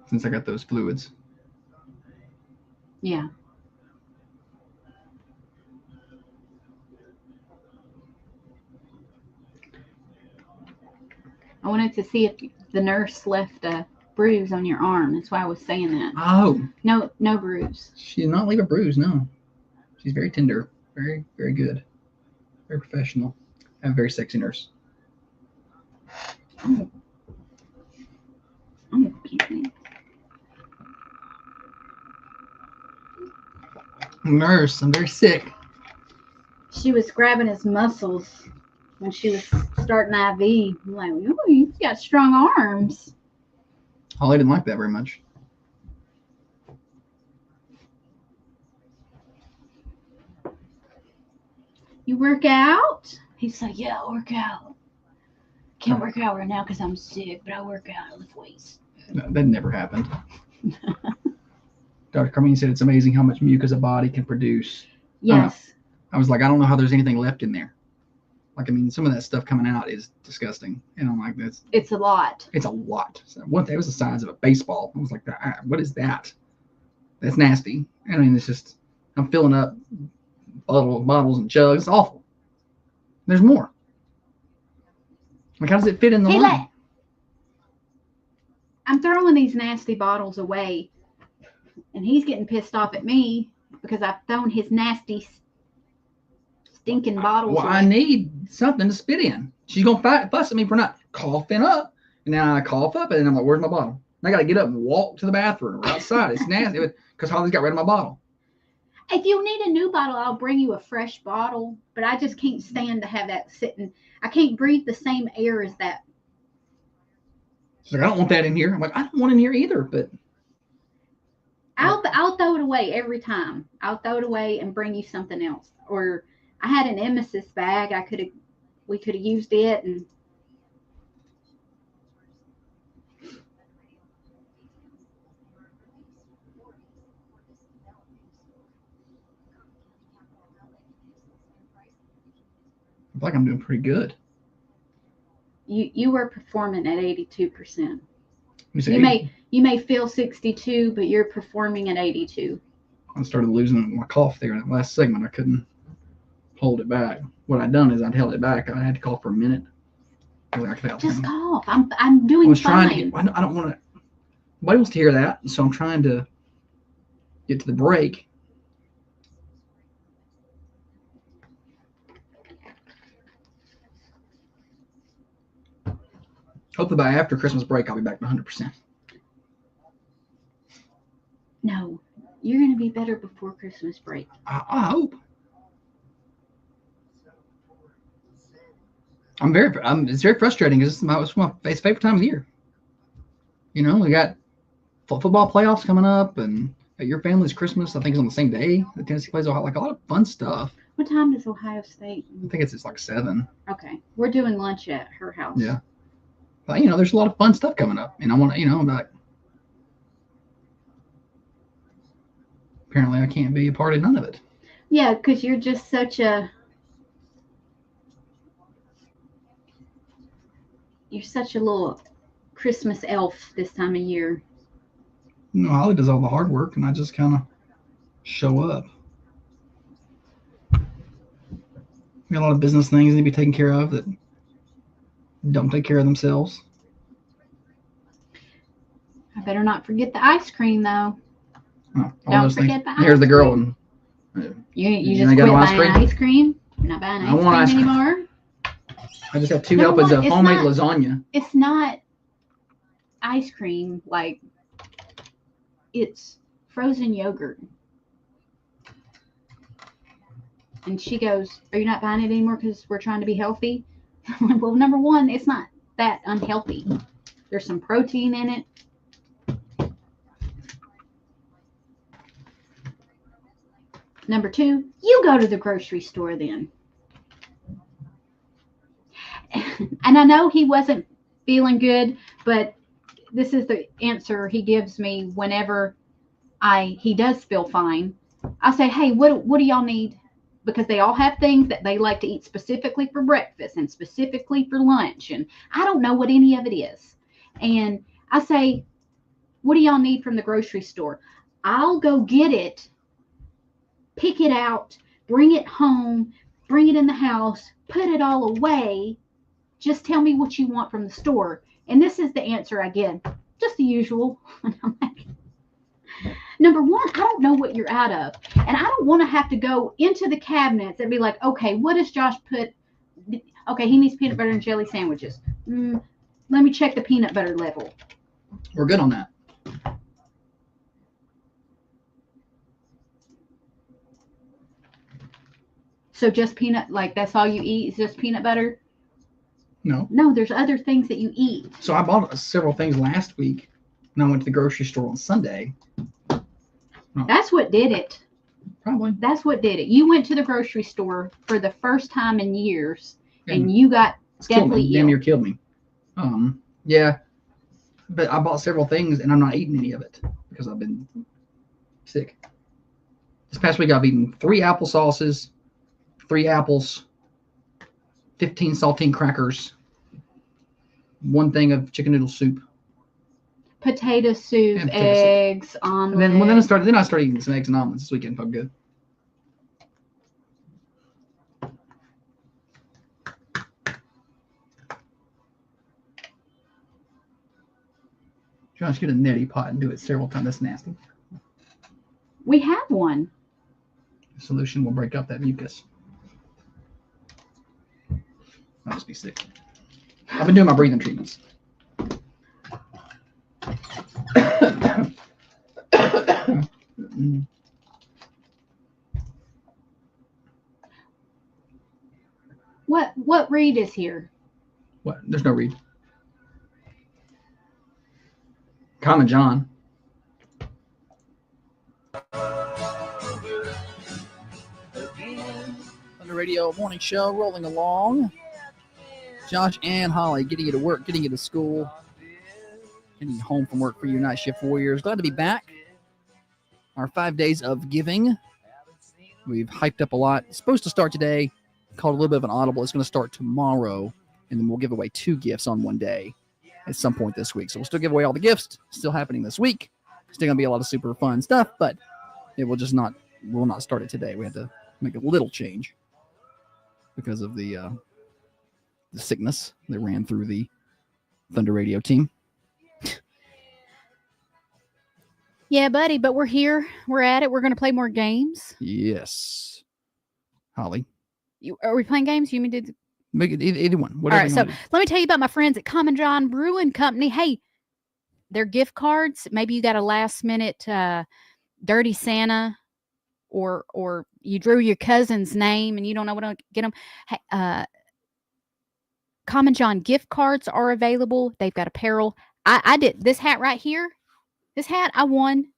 Since I got those fluids. Yeah. I wanted to see if the nurse left a bruise on your arm. That's why I was saying that. Oh. No bruise. She did not leave a bruise, no. She's very tender. Very, very good. Very professional. And a very sexy nurse. Oh, kidding. Nurse, I'm very sick. She was grabbing his muscles when she was starting IV. I'm like, ooh, you've got strong arms. Holly didn't like that very much. You work out? He's like, yeah, I work out. Can't work out right now because I'm sick, but I work out. I lift weights. No, that never happened. Dr. Carmine said it's amazing how much mucus a body can produce. Yes. I was like, I don't know how there's anything left in there. Like, I mean, some of that stuff coming out is disgusting. And I'm like, it's a lot. It's a lot. So it was the size of a baseball. I was like, what is that? That's nasty. I mean, it's just, I'm filling up bottles and jugs. It's awful. There's more. Like, how does it fit in the line? I'm throwing these nasty bottles away, and he's getting pissed off at me because I've thrown his nasty, stinking bottles away. I need something to spit in. She's going to fuss at me for not coughing up. And then I cough up, and then I'm like, where's my bottle? And I got to get up and walk to the bathroom or outside. It's nasty because Holly's got rid of my bottle. If you need a new bottle, I'll bring you a fresh bottle, but I just can't stand to have that sitting. I can't breathe the same air as that. She's like, I don't want that in here. I'm like, I don't want it in here either, but I'll throw it away every time. I'll throw it away and bring you something else. Or I had an emesis bag. We could have used it, and I feel like I'm doing pretty good. You were performing at 82%. You may feel 62, but you're performing at 82. I started losing my cough there in that last segment. I couldn't hold it back. What I'd done is I'd held it back. I had to cough for a minute. Just cough. I'm doing fine. I don't want to. Nobody wants to hear that, so I'm trying to get to the break. Hopefully by after Christmas break, I'll be back to 100%. No, you're going to be better before Christmas break. I hope. It's very frustrating because it's my favorite time of the year. You know, we got football playoffs coming up, and your family's Christmas, I think, is on the same day. The Tennessee plays like a lot of fun stuff. What time does Ohio State? I think it's like 7. Okay. We're doing lunch at her house. Yeah. But, you know, there's a lot of fun stuff coming up. And I want to, I'm like, apparently I can't be a part of none of it. Yeah, because you're just such a little Christmas elf this time of year. No, Holly does all the hard work, and I just kind of show up. We got a lot of business things that need to be taken care of that don't take care of themselves. I better not forget the ice cream, though. Oh, don't forget the ice cream. Here's the girl. And, you just quit buying ice cream? You're not buying ice cream anymore? I just have 2 helpings of homemade lasagna. It's not ice cream. Like, it's frozen yogurt. And she goes, are you not buying it anymore because we're trying to be healthy? I'm like, well, number one, it's not that unhealthy. There's some protein in it. Number 2, you go to the grocery store then. And I know he wasn't feeling good, but this is the answer he gives me whenever he does feel fine. I say, hey, what do y'all need? Because they all have things that they like to eat specifically for breakfast and specifically for lunch. And I don't know what any of it is. And I say, what do y'all need from the grocery store? I'll go get it, pick it out, bring it home, bring it in the house, put it all away. Just tell me what you want from the store. And this is the answer I get. Just the usual. I'm like, number one, I don't know what you're out of. And I don't want to have to go into the cabinets and be like, okay, what does Josh put? Okay, he needs peanut butter and jelly sandwiches. Let me check the peanut butter level. We're good on that. So just peanut, like that's all you eat is just peanut butter? No. No, there's other things that you eat. So I bought several things last week, and I went to the grocery store on Sunday. That's what did it. Probably. That's what did it. You went to the grocery store for the first time in years, and you got deathly ill. Damn near killed me. Yeah. But I bought several things, and I'm not eating any of it because I've been sick. This past week, I've eaten 3 applesauces, 3 apples, 15 saltine crackers, 1 thing of chicken noodle soup. Potato soup, eggs, omelet. And then I started eating some eggs and omelets this weekend. Felt good. Josh, get a neti pot and do it several times. That's nasty. We have one. The solution will break up that mucus. I'll just be sick. I've been doing my breathing treatments. What read is here? What? There's no read. Common John. On the radio morning show, rolling along. Josh and Holly getting you to work, getting you to school, getting you home from work for your night shift warriors. Glad to be back. Our 5 days of giving. We've hyped up a lot. It's supposed to start today. Called a little bit of an audible. It's going to start tomorrow, and then we'll give away 2 gifts on one day at some point this week. So we'll still give away all the gifts. Still happening this week. Still going to be a lot of super fun stuff, but it will just not. We'll not start it today. We had to make a little change because of the sickness that ran through the Thunder Radio team. Yeah, buddy, but we're here. We're at it. We're going to play more games. Yes. Holly. Are we playing games? You mean to make it either one? All right, so let me tell you about my friends at Common John Brewing Company. Hey, their gift cards. Maybe you got a last minute Dirty Santa, or you drew your cousin's name and you don't know what to get them. Hey, Common John gift cards are available. They've got apparel. I did this hat right here. This hat I won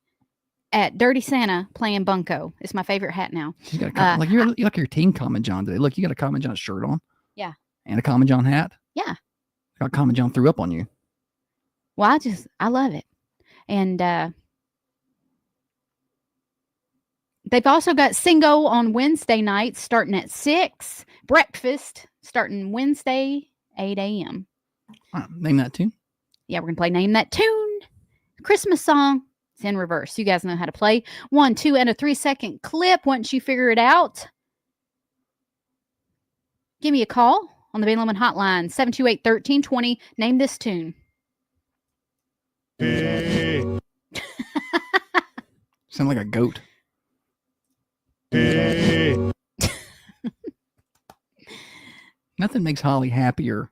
at Dirty Santa playing Bunko. It's my favorite hat now. You got you like your team Common John today. Look, you got a Common John shirt on. Yeah. And a Common John hat. Yeah. Got Common John threw up on you. Well, I love it. And they've also got Singo on Wednesday nights starting at 6. Breakfast starting Wednesday, 8 a.m. Name that tune. Yeah, we're going to play Name That Tune. Christmas song. It's in reverse. You guys know how to play. 1, 2, and a 3-second clip. Once you figure it out, give me a call on the Ben Lomond hotline, 728-1320. Name this tune. Hey. Sound like a goat. Hey. Nothing makes Holly happier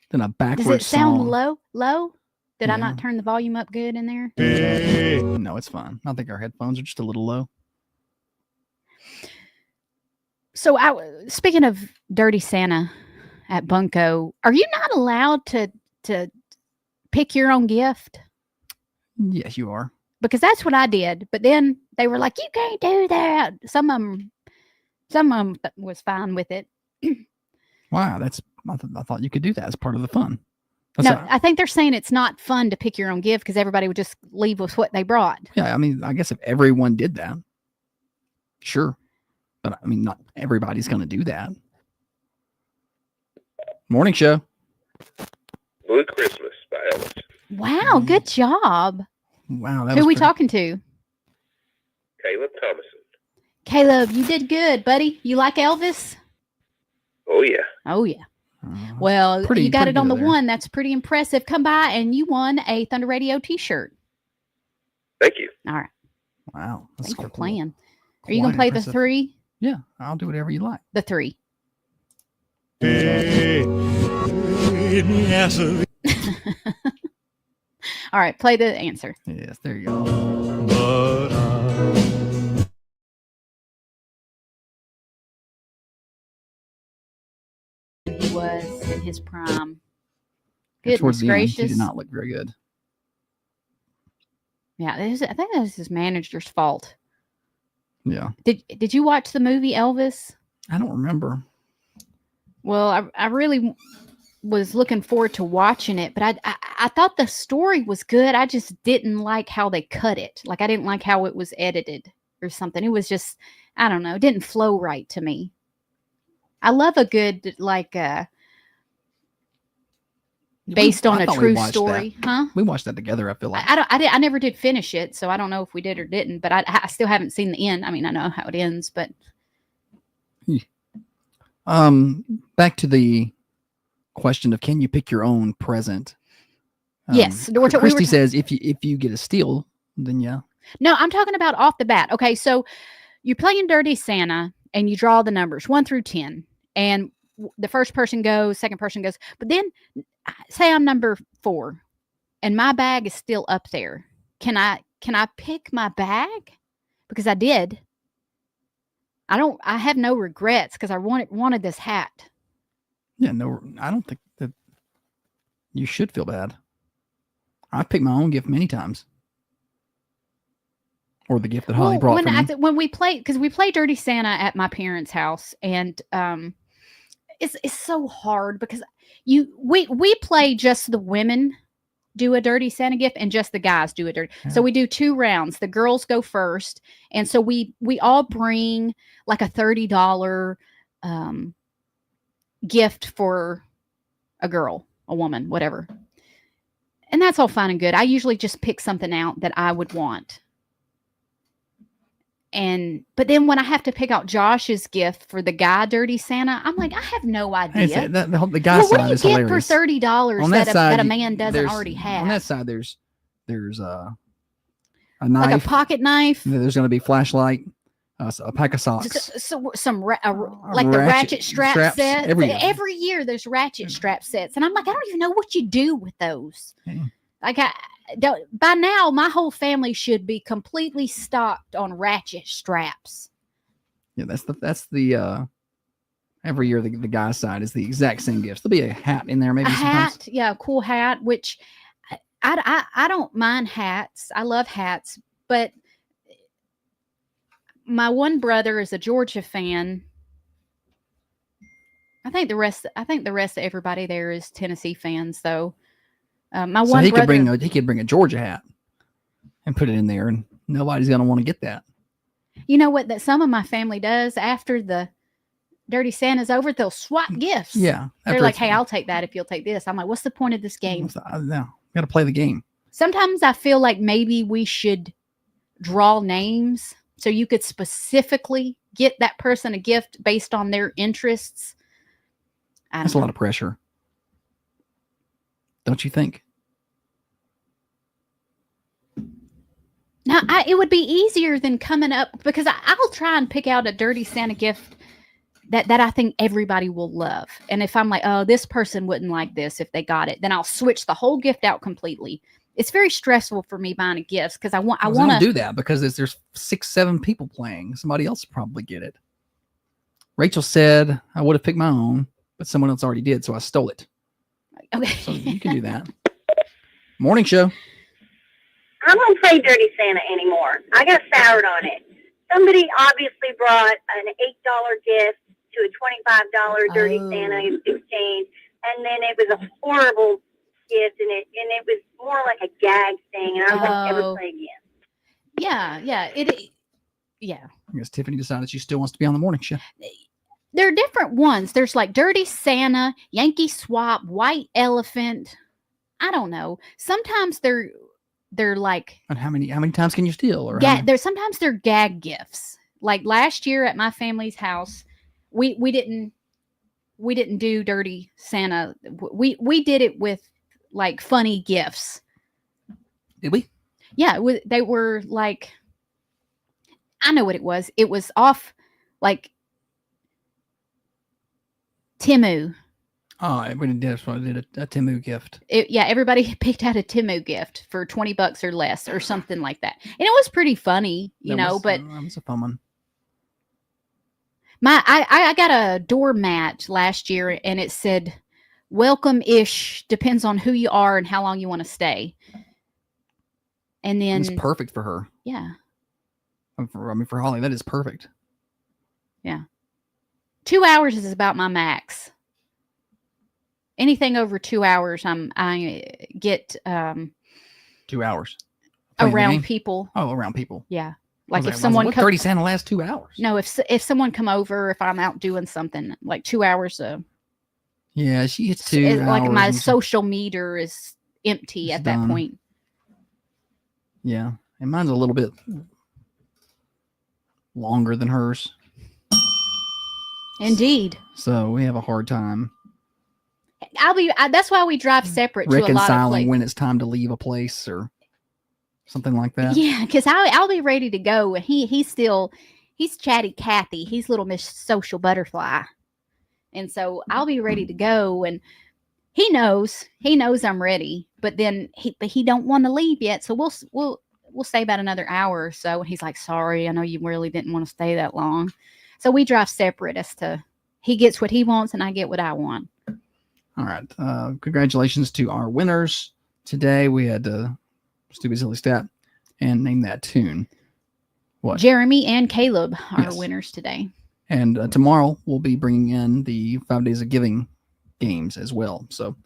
than a backwards song. Does it sound song. low? Did I not turn the volume up good in there? Hey. No, it's fine. I think our headphones are just a little low. So, speaking of Dirty Santa at Bunko, are you not allowed to pick your own gift? Yes, you are. Because that's what I did. But then they were like, "You can't do that." Some of them was fine with it. Wow, I thought you could do that as part of the fun. I think they're saying it's not fun to pick your own gift because everybody would just leave with what they brought. Yeah, I mean, I guess if everyone did that. Sure. But I mean, not everybody's going to do that. Morning show. Blue Christmas by Elvis. Wow, good job. Wow. Who are we talking to? Caleb Thomason. Caleb, you did good, buddy. You like Elvis? Oh, yeah. Oh, yeah. Well, you got it on the one. That's pretty impressive. Come by and you won a Thunder Radio t-shirt. Thank you. All right. Wow. Thanks for playing. Are you going to play the 3? Yeah, I'll do whatever you like. The 3. All right, play the answer. Yes, there you go. He was in his prime. Towards Goodness the end, gracious. he did not look very good. Yeah, I think that was his manager's fault. Yeah. Did you watch the movie Elvis? I don't remember. Well, I really was looking forward to watching it, but I thought the story was good. I just didn't like how they cut it. Like, I didn't like how it was edited or something. It was just, I don't know, it didn't flow right to me. I love a good, like, based on a true story. Huh? We watched that together, I feel like. I never did finish it, so I don't know if we did or didn't, but I still haven't seen the end. I mean, I know how it ends, but. Back to the question of, can you pick your own present? Yes. Christy says if you get a steal, then yeah. No, I'm talking about off the bat. Okay, so you're playing Dirty Santa and you draw the numbers 1 through 10, and the first person goes, second person goes, but then say I'm number 4 and my bag is still up there. Can I pick my bag? Because I did. I have no regrets because I wanted this hat. Yeah, no, I don't think that you should feel bad. I've picked my own gift many times. Or the gift that Holly brought for me. When we play, because we play Dirty Santa at my parents' house, and it's so hard because we play just the women do a Dirty Santa gift and just the guys do a dirty. Yeah. So we do 2 rounds. The girls go first, and so we all bring like a $30 gift for a girl, a woman, whatever. And that's all fine and good. I usually just pick something out that I would want. But then when I have to pick out Josh's gift for the guy Dirty Santa, I'm like, I have no idea. The guy side is hilarious. What do you get for $30 that a man doesn't already have? On that side, there's a knife, like a pocket knife. There's going to be flashlight, a pack of socks, like the ratchet strap sets. Every year there's ratchet strap sets, and I'm like, I don't even know what you do with those. Okay. Like by now, my whole family should be completely stocked on ratchet straps. Yeah, that's the every year the guy's side is the exact same gifts. There'll be a hat in there, maybe. Hat, yeah, a cool hat. Which I don't mind hats. I love hats, but my one brother is a Georgia fan. I think the rest of everybody there is Tennessee fans, though. He could bring a Georgia hat and put it in there, and nobody's going to want to get that. You know what? That some of my family does after the Dirty Santa's over, they'll swap gifts. Yeah, they're like, "Hey, I'll take that if you'll take this." I'm like, "What's the point of this game?" No, got to play the game. Sometimes I feel like maybe we should draw names so you could specifically get that person a gift based on their interests. That's a lot of pressure. Don't you think? Now, it would be easier than coming up, because I'll try and pick out a Dirty Santa gift that I think everybody will love. And if I'm like, oh, this person wouldn't like this if they got it, then I'll switch the whole gift out completely. It's very stressful for me buying a gift because I want to do that because there's 6-7 people playing. Somebody else will probably get it. Rachel said I would have picked my own, but someone else already did, so I stole it. Okay. So you can do that. Morning show. I don't play Dirty Santa anymore. I got soured on it. Somebody obviously brought an $8 gift to a $25 Dirty Santa in exchange, and then it was a horrible gift, and it was more like a gag thing, and I won't ever play again. Yeah. Yeah. I guess Tiffany decided she still wants to be on the morning show. There are different ones. There's like Dirty Santa, Yankee Swap, White Elephant. I don't know. Sometimes they're like. And how many times can you steal? Or sometimes they're gag gifts. Like last year at my family's house, we didn't do Dirty Santa. We did it with like funny gifts. Did we? Yeah, they were like. I know what it was. It was off like Temu. Oh, we did a Temu gift. Everybody picked out a Temu gift for $20 or less or something like that. And it was pretty funny, but that was a fun one. I got a doormat last year and it said welcome-ish, depends on who you are and how long you want to stay. And then it's perfect for her. Yeah. For Holly, that is perfect. Yeah. 2 hours is about my max. Anything over 2 hours, I get 2 hours around people. Oh, around people. Yeah, like if someone Dirty Santa lasts 2 hours. No, if someone come over, if I'm out doing something, like 2 hours. Yeah, she hits 2 hours. Like my social meter is empty at that point. Yeah, and mine's a little bit longer than hers. Indeed. So we have a hard time. That's why we drive separate to a lot of reconciling when it's time to leave a place or something like that. Yeah, because I'll be ready to go. He's chatty Cathy. He's little Miss Social Butterfly, and so I'll be ready to go. And he knows I'm ready, but then he don't want to leave yet. So we'll stay about another hour or so. And he's like, "Sorry, I know you really didn't want to stay that long." So we drive separate as to he gets what he wants and I get what I want. All right. Congratulations to our winners today. We had Stupid Silly Stat and Name That Tune. What? Jeremy and Caleb are winners today. And tomorrow we'll be bringing in the 5 Days of Giving games as well. So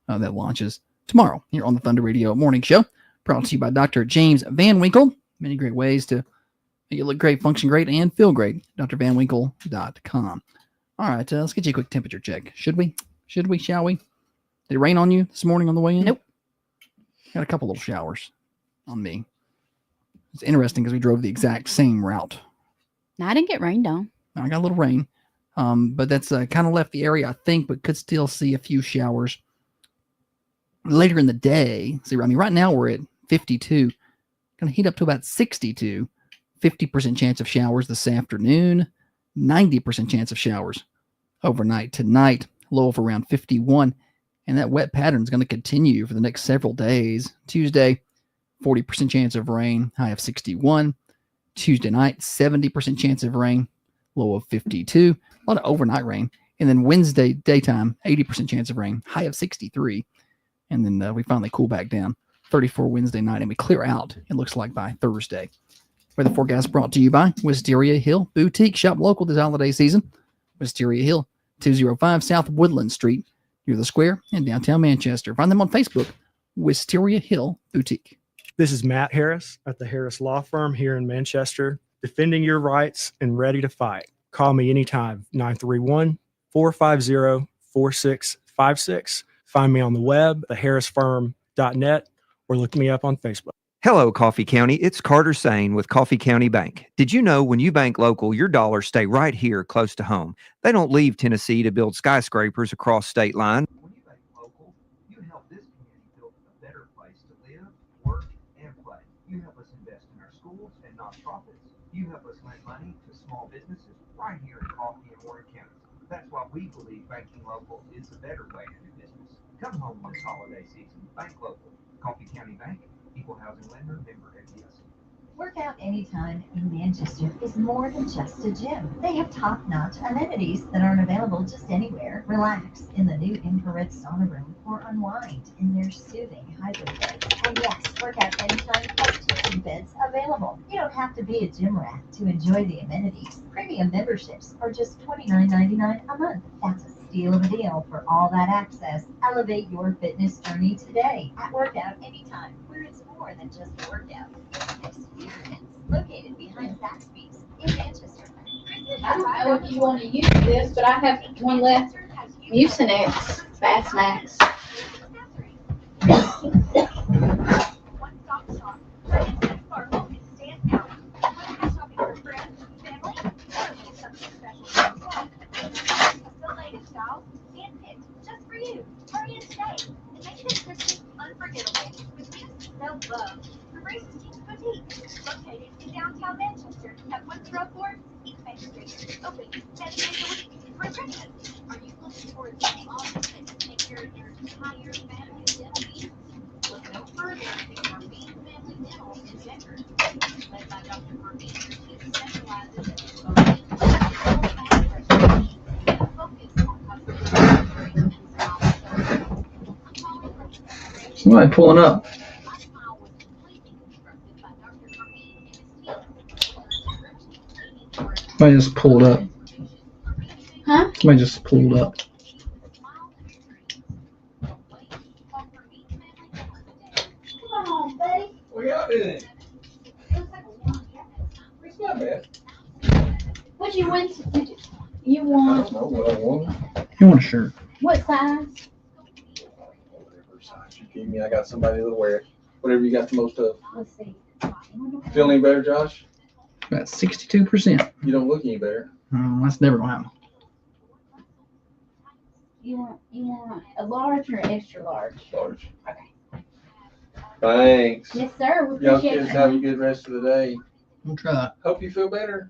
that launches tomorrow here on the Thunder Radio Morning Show. Brought to you by Dr. James Van Winkle. Many great ways to make you look great, function great, and feel great. drvanwinkle.com. All right. Let's get you a quick temperature check. Should we? Shall we? Did it rain on you this morning on the way in? Nope. Got a couple little showers on me. It's interesting because we drove the exact same route. No, I didn't get rained on. I got a little rain. But that's kind of left the area, I think, but could still see a few showers later in the day. See, I mean, right now we're at 52. Going to heat up to about 62. 50% chance of showers this afternoon. 90% chance of showers overnight tonight. Low of around 51. And that wet pattern is going to continue for the next several days. Tuesday, 40% chance of rain. High of 61. Tuesday night, 70% chance of rain. Low of 52. A lot of overnight rain. And then Wednesday daytime, 80% chance of rain. High of 63. And then we finally cool back down. 34 Wednesday night. And we clear out, it looks like, by Thursday. Weather forecast brought to you by Wisteria Hill Boutique. Shop local this holiday season. Wisteria Hill, 205 South Woodland Street, near the Square in downtown Manchester. Find them on Facebook, Wisteria Hill Boutique. This is Matt Harris at the Harris Law Firm here in Manchester, defending your rights and ready to fight. Call me anytime, 931-450-4656. Find me on the web, theharrisfirm.net, or look me up on Facebook. Hello, Coffee County. It's Carter Sane with Coffee County Bank. Did you know when you bank local, your dollars stay right here close to home? They don't leave Tennessee to build skyscrapers across state lines. When you bank local, you help this community build a better place to live, work, and play. You help us invest in our schools and nonprofits. You help us lend money to small businesses right here in Coffee and Warren County. That's why we believe banking local is the better way to do business. Come home this holiday season. Bank local. Coffee County Bank. Equal housing lender, member FDIC. Workout Anytime in Manchester is more than just a gym. They have top-notch amenities that aren't available just anywhere. Relax in the new infrared sauna room or unwind in their soothing hybrid bed. And yes, Workout Anytime has kitchen beds available. You don't have to be a gym rat to enjoy the amenities. Premium memberships are just $29.99 a month. That's a steal of a deal for all that access. Elevate your fitness journey today at Workout Anytime, where it's more than just a workout. Experience. Located behind Zaxby's in Manchester. I don't know if you want to use this, but I have one left. Mucinex Fast Max. One-stop shop for instant sparkle that stands out. Whether you're shopping for friends, family, or maybe something special for yourself, the latest styles, handpicked just for you. Hurry in today and make this Christmas unforgettable with gifts they'll love. Grace's Jeans Boutique, located in downtown Manchester at 104 East Main Street, open 7 days a week for Christmas. Are you looking for a small office that can take care of your entire family's dental needs? Look no further than Marvine Family Dental in Decker. Led by Dr. Marvine, he specializes in both and a focus on cosmetic and smile. Somebody pulling up. Somebody just pulled up. Huh? Somebody just pulled up. Come on, buddy. What y'all doing? It's not bad. What you want? You I want don't know what I want. You want a shirt? what size? Whatever size you give me, I got somebody that'll wear it. Whatever you got the most of. Let's see. Feel any better, Josh? About 62%. You don't look any better. That's never gonna happen. You want a large or extra large? Large. Okay. Thanks. Yes, sir. We Y'all appreciate kids it. have a good rest of the day. We'll try. Hope you feel better.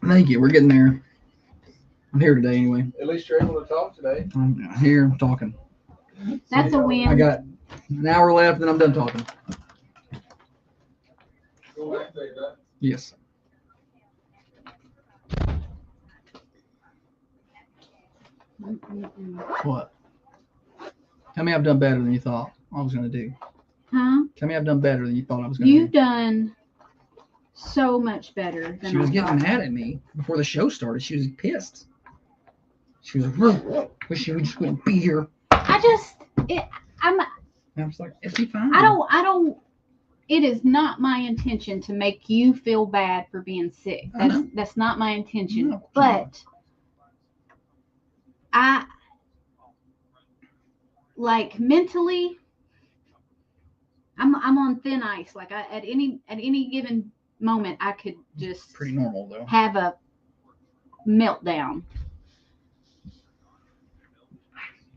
Thank you. We're getting there. I'm here today anyway. At least you're able to talk today. I'm here. I'm talking. That's a win. I got an hour left, and I'm done talking. Go back there, right? Yes. What? Tell me I've done better than you thought I was going to do. Huh? Tell me I've done better than you thought I was going to You've do. done so much better than She was I getting thought. mad at me before the show started. She was pissed. She was like, wish you just wouldn't be here. I'm I was like, it'll be fine. I don't it is not my intention to make you feel bad for being sick. I know. That's not my intention. No, it's but I like mentally I'm on thin ice. Like at any given moment I could just Pretty normal though. have a meltdown.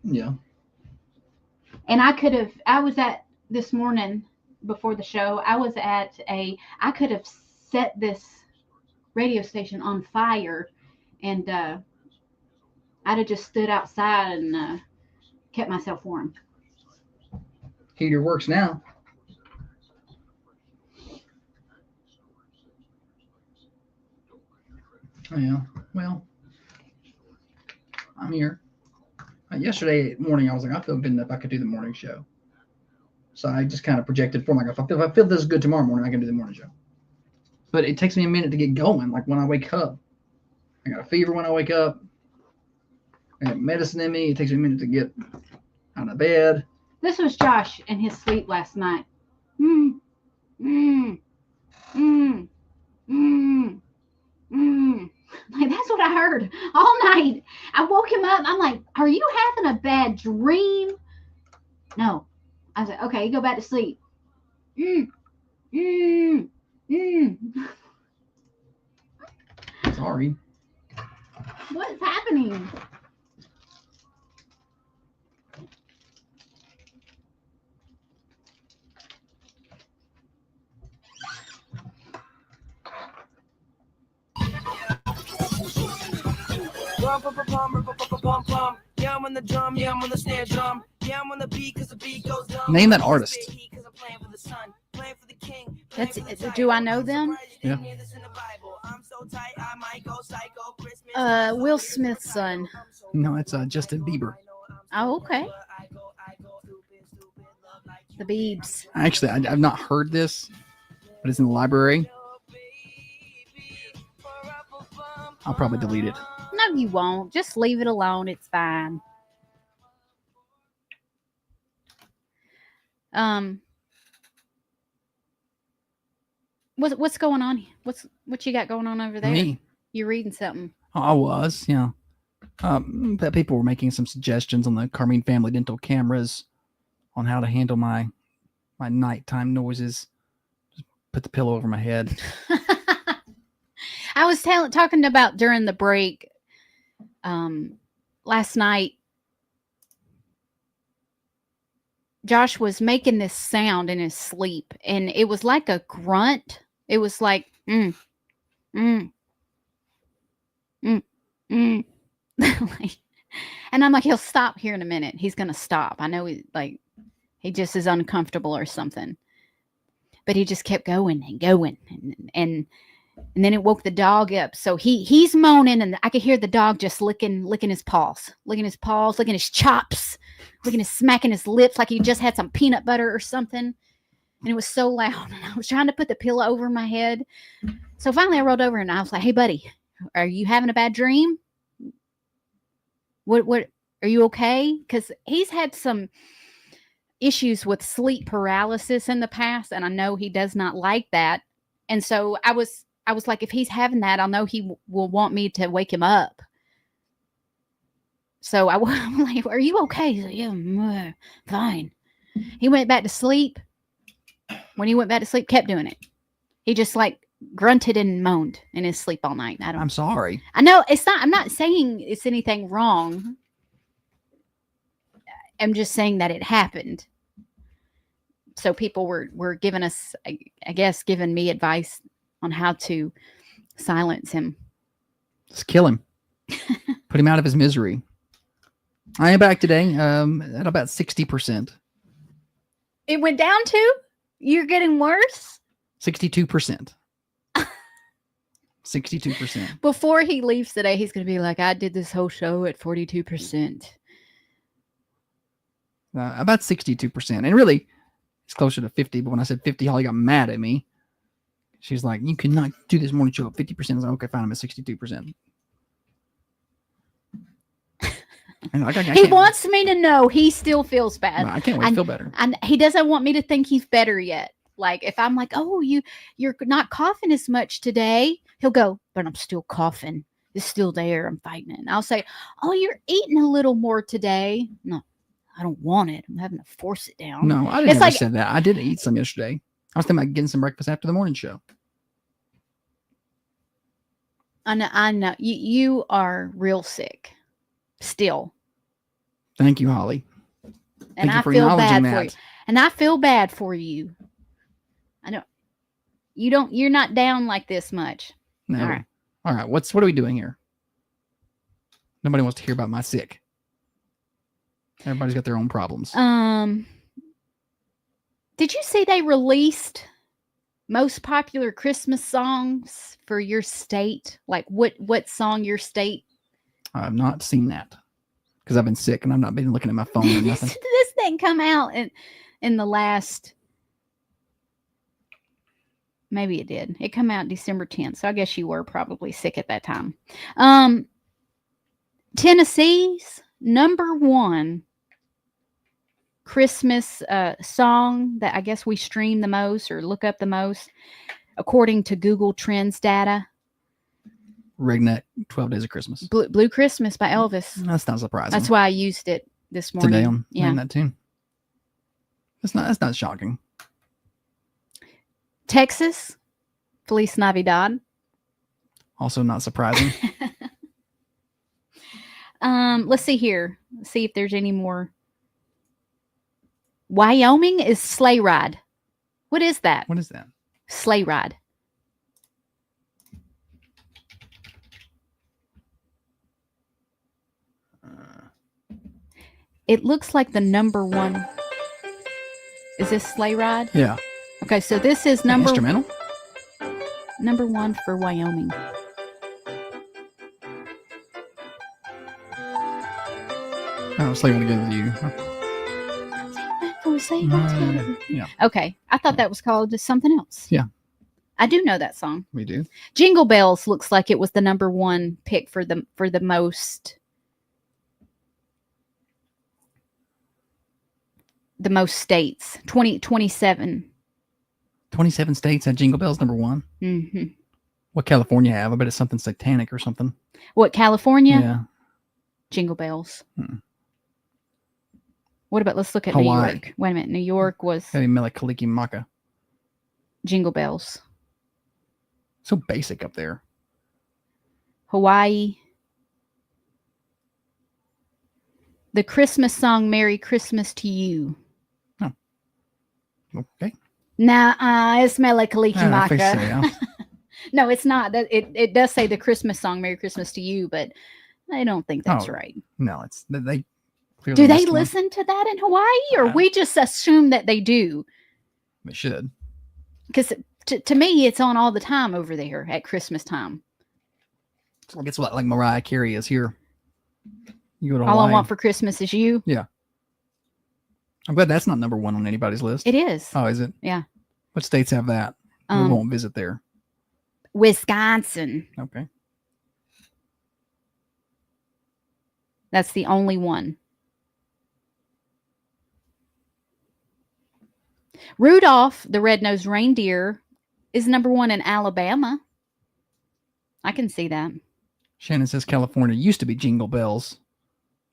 Yeah. And I was at this morning before the show, I could have set this radio station on fire and I'd have just stood outside and kept myself warm. Heater works now. Oh, yeah. Well, I'm here. Yesterday morning, I was like, I feel good enough. I could do the morning show. So I just kind of projected form. Like, if I feel this is good tomorrow morning, I can do the morning show. But it takes me a minute to get going. Like when I wake up, I got a fever when I wake up. I got medicine in me. It takes me a minute to get out of bed. This was Josh in his sleep last night. Like that's what I heard all night. I woke him up. I'm like, "Are you having a bad dream?" No. I said, "Okay, go back to sleep." Sorry. What is happening? Yeah, I'm on the drum, yeah, I'm on the snare drum. Yeah, I'm on the beat cause the beat goes dumb. Name that artist. That's do I know them? Yeah. Will Smith's son. No, it's Justin Bieber. Oh, okay. The Biebs. Actually, I've not heard this, but it's in the library. I'll probably delete it. No, you won't. Just leave it alone. It's fine. What's going on? What you got going on over there? Me. You reading something? I was, yeah. But people were making some suggestions on the Carmine Family Dental cameras on how to handle my nighttime noises. Just put the pillow over my head. I was talking about during the break last night. Josh was making this sound in his sleep, and it was like a grunt. It was like, like, and I'm like, he'll stop here in a minute. He's going to stop. I know he just is uncomfortable or something, but he just kept going and going. And then it woke the dog up. So he's moaning, and I could hear the dog just licking his paws, licking his chops, smacking his lips like he just had some peanut butter or something. And it was so loud. And I was trying to put the pillow over my head. So finally I rolled over and I was like, hey, buddy, are you having a bad dream? What are you okay? Because he's had some issues with sleep paralysis in the past, and I know he does not like that. And so I was like, if he's having that, I'll know he will want me to wake him up. So I'm like, are you okay? He's like, yeah, fine. He went back to sleep. When he went back to sleep, kept doing it. He just like grunted and moaned in his sleep all night. I'm sorry. I know I'm not saying it's anything wrong. I'm just saying that it happened. So people were giving us, I guess, giving me advice on how to silence him. Just kill him. Put him out of his misery. I am back today at about 60%. It went down to? You're getting worse? 62%. 62%. Before he leaves today, he's going to be like, I did this whole show at 42%. About 62%. And really, it's closer to 50. But when I said 50, Holly got mad at me. She's like, you cannot do this morning show at 50%. I was like, okay, fine, I'm at 62%. He wants me to know he still feels bad. No, I can't wait to feel better. And he doesn't want me to think he's better yet. Like if I'm like, oh, you're not coughing as much today, he'll go, but I'm still coughing. It's still there. I'm fighting it. And I'll say, oh, you're eating a little more today. No, I don't want it. I'm having to force it down. No, I didn't say that. I did eat some yesterday. I was thinking about getting some breakfast after the morning show. I know. You are real sick still. Thank you, Holly. And I feel bad for you. And I feel bad for you. You're not down like this much. No. All right. All right. What are we doing here? Nobody wants to hear about my sick. Everybody's got their own problems. Did you see they released most popular Christmas songs for your state? Like what song your state? I've not seen that because I've been sick and I've not been looking at my phone or nothing. This thing come out in the last, maybe it did. It come out December 10th. So I guess you were probably sick at that time. Tennessee's #1 Christmas song that I guess we stream the most or look up the most, according to Google Trends data. Regnet, 12 Days of Christmas. Blue Christmas by Elvis. That's not surprising. That's why I used it this morning. Today on that tune. That's not shocking. Texas, Feliz Navidad. Also not surprising. Let's see here. Let's see if there's any more. Wyoming is Sleigh Ride. What is that? What is that? Sleigh Ride. It looks like the #1. Is this Sleigh Ride? Yeah. Okay, so this is instrumental. #1 for Wyoming. Oh, Sleigh Ride Together with You. Yeah. Okay, I thought that was called just something else. Yeah. I do know that song. We do. Jingle Bells looks like it was the #1 pick for the most. The most states, 27. 27 states had Jingle Bells #1. Mm-hmm. What California have? I bet it's something satanic or something. What, California? Yeah. Jingle Bells. Hmm. What about, let's look at Hawaii. New York. Wait a minute. New York was Maybe Mele Kalikimaka. Jingle Bells. So basic up there. Hawaii. The Christmas song, Merry Christmas to You. Oh. Okay. Nah, it's Mele Kalikimaka. Yeah. No, it's not. It does say the Christmas song, Merry Christmas to You, but I don't think that's right. No, it's they. Do they listen to that in Hawaii, or we just assume that they do? They should. Because to me, it's on all the time over there at Christmas time. I guess what like Mariah Carey is here. You go to All Hawaii. I Want for Christmas is You. Yeah. I'm glad that's not #1 on anybody's list. It is. Oh, is it? Yeah. What states have that? We won't visit there. Wisconsin. Okay. That's the only one. Rudolph the Red-Nosed Reindeer is #1 in Alabama. I can see that. Shannon says California used to be Jingle Bells.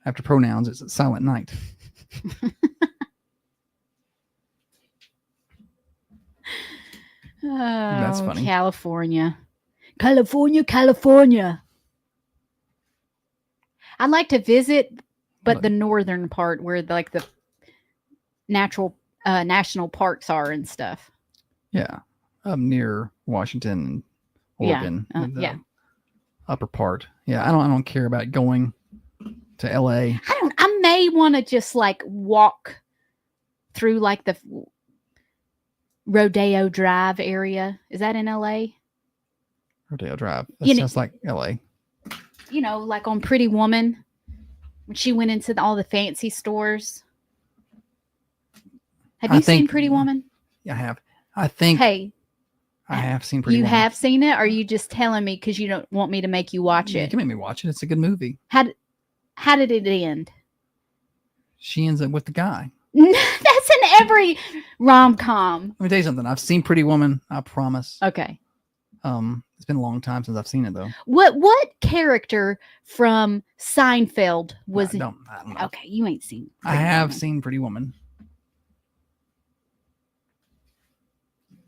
After pronouns, it's Silent Night. Oh, That's funny. California. California. I'd like to visit, but the northern part where the national parks are and stuff. Yeah. Up near Washington, Oregon. Yeah. Upper part. Yeah, I don't care about going to LA. I may want to just walk through the Rodeo Drive area. Is that in LA? Rodeo Drive. That sounds like LA. You know, like on Pretty Woman, when she went into all the fancy stores. Have you seen Pretty Woman? I have. I think. Hey, I have seen Pretty you Woman. have seen it? Or are you just telling me because you don't want me to make you watch You it? can make me watch it. It's a good movie. How did it end? She ends up with the guy. That's in every rom-com. Let me tell you something. I've seen Pretty Woman. I promise. Okay. It's been a long time since I've seen it though. What character from Seinfeld was? I don't know. Okay, you ain't seen. I have seen Pretty Woman.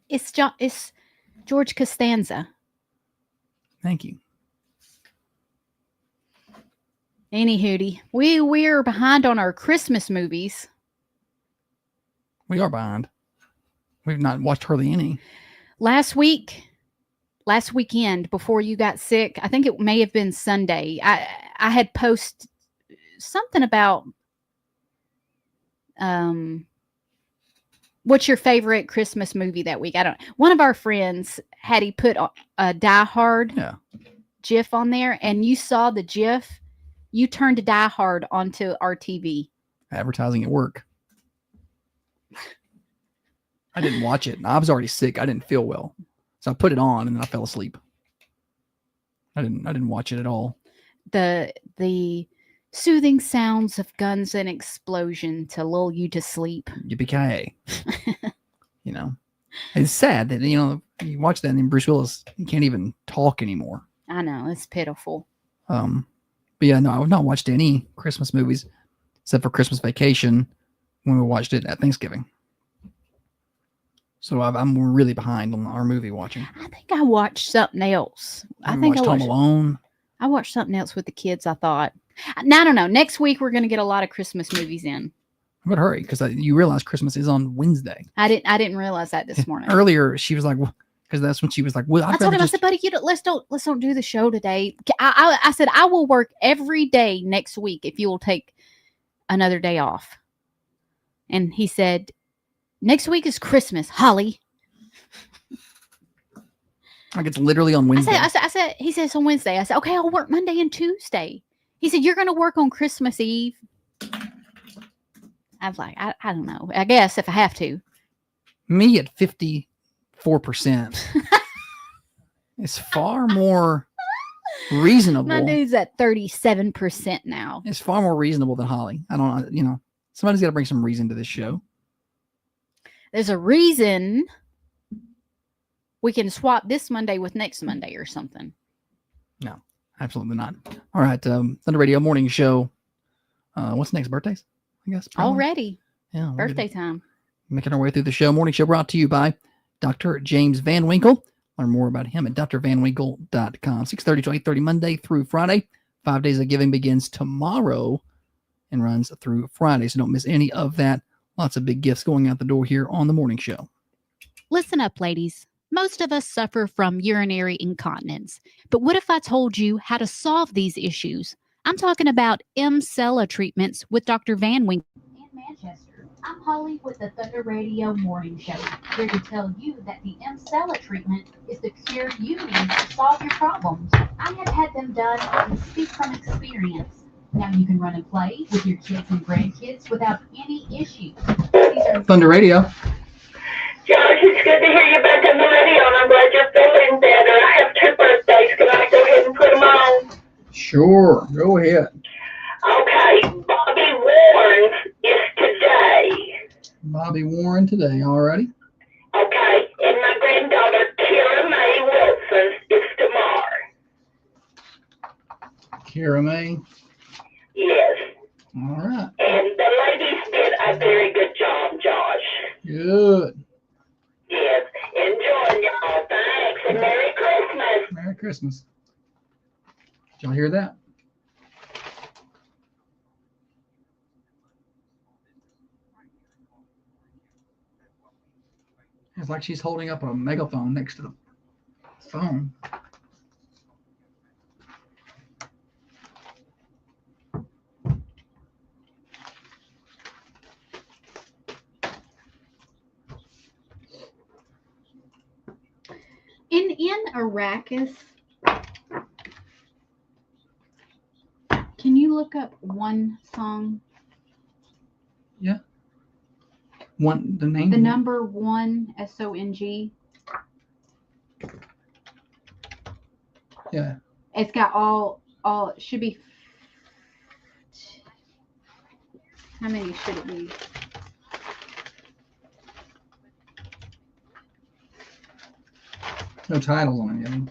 It's George Costanza. Thank you. Anywho, we're behind on our Christmas movies. We are behind. We've not watched hardly any. Last weekend before you got sick, I think it may have been Sunday. I had posted something about what's your favorite Christmas movie that week? One of our friends he put a Die Hard GIF on there, and you saw the GIF. You turned Die Hard onto our TV. Advertising at work. I didn't watch it. I was already sick. I didn't feel well. So I put it on and then I fell asleep. I didn't watch it at all. The soothing sounds of guns and explosion to lull you to sleep. Yippee-ki-yay. You know. It's sad that, you watch that and then Bruce Willis, he can't even talk anymore. I know, it's pitiful. But yeah, no, I've not watched any Christmas movies except for Christmas Vacation when we watched it at Thanksgiving. So I'm really behind on our movie watching. I think I watched something else. I watched Home Alone. I watched something else with the kids, I thought. Now, I don't know. Next week, we're going to get a lot of Christmas movies in. But hurry, because you realize Christmas is on Wednesday. I didn't realize that this morning. Earlier, she was like, because that's when she was like, well, I told him, I said, buddy, let's don't do the show today. I said, I will work every day next week if you will take another day off. And he said, next week is Christmas, Holly. Like it's literally on Wednesday. I said, he says on Wednesday. I said, okay, I'll work Monday and Tuesday. He said, you're going to work on Christmas Eve. I was like, I don't know. I guess if I have to. Me at 54%. It's far more reasonable. My dude's at 37% now. It's far more reasonable than Holly. I don't know. Somebody's got to bring some reason to this show. There's a reason we can swap this Monday with next Monday or something. No, absolutely not. All right. Thunder Radio Morning Show. What's next? Birthdays, I guess. Probably. Already. Yeah. Birthday time. Making our way through the show. Morning Show brought to you by Dr. James Van Winkle. Learn more about him at drvanwinkle.com. 6:30 to 8:30 Monday through Friday. 5 Days of Giving begins tomorrow and runs through Friday. So don't miss any of that. Lots of big gifts going out the door here on the morning show. Listen up, ladies. Most of us suffer from urinary incontinence. But what if I told you how to solve these issues? I'm talking about Emsella treatments with Dr. Van Winkle. In Manchester, I'm Holly with the Thunder Radio Morning Show, here to tell you that the Emsella treatment is the cure you need to solve your problems. I have had them done and speak from experience. Now you can run and play with your kids and grandkids without any issues. Thunder Radio. Josh, it's good to hear you back on the radio, and I'm glad you're feeling better. I have 2 birthdays. Can I go ahead and put them on? Sure. Go ahead. Okay, Bobby Warren is today. Bobby Warren today. All righty. Okay, and my granddaughter, Kira Mae Wilson, is tomorrow. Kira Mae. Yes. All right. And the ladies did a very good job, Josh. Good. Yes. Enjoy, y'all. Thanks, and Merry Christmas. Merry Christmas. Did y'all hear that? It's like she's holding up a megaphone next to the phone. In Arrakis, can you look up one song? Yeah. One, the name? The number 1 SONG. Yeah. It's got all it should be. How many should it be? No titles on any of them.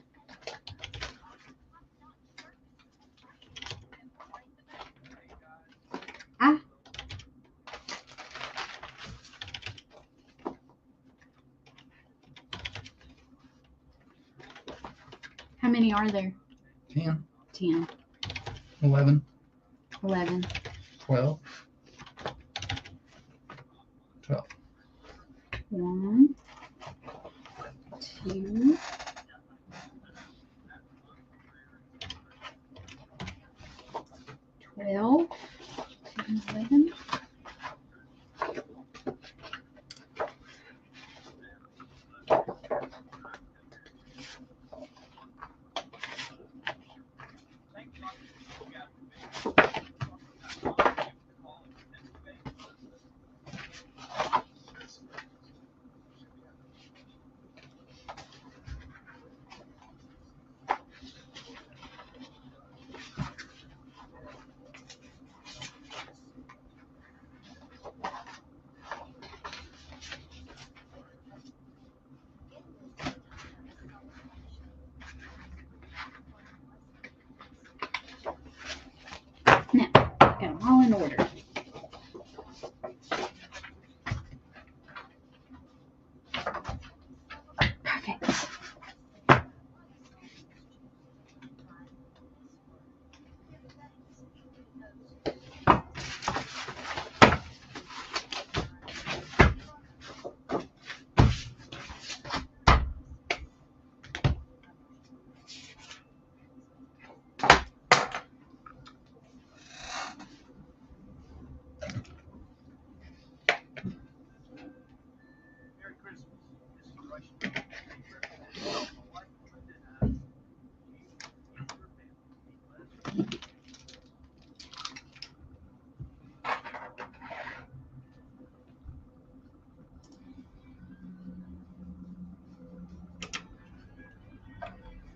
How many are there? 10, 10, 11, 11. 12. 1, 2, 12, 11. Got them all in order. Perfect.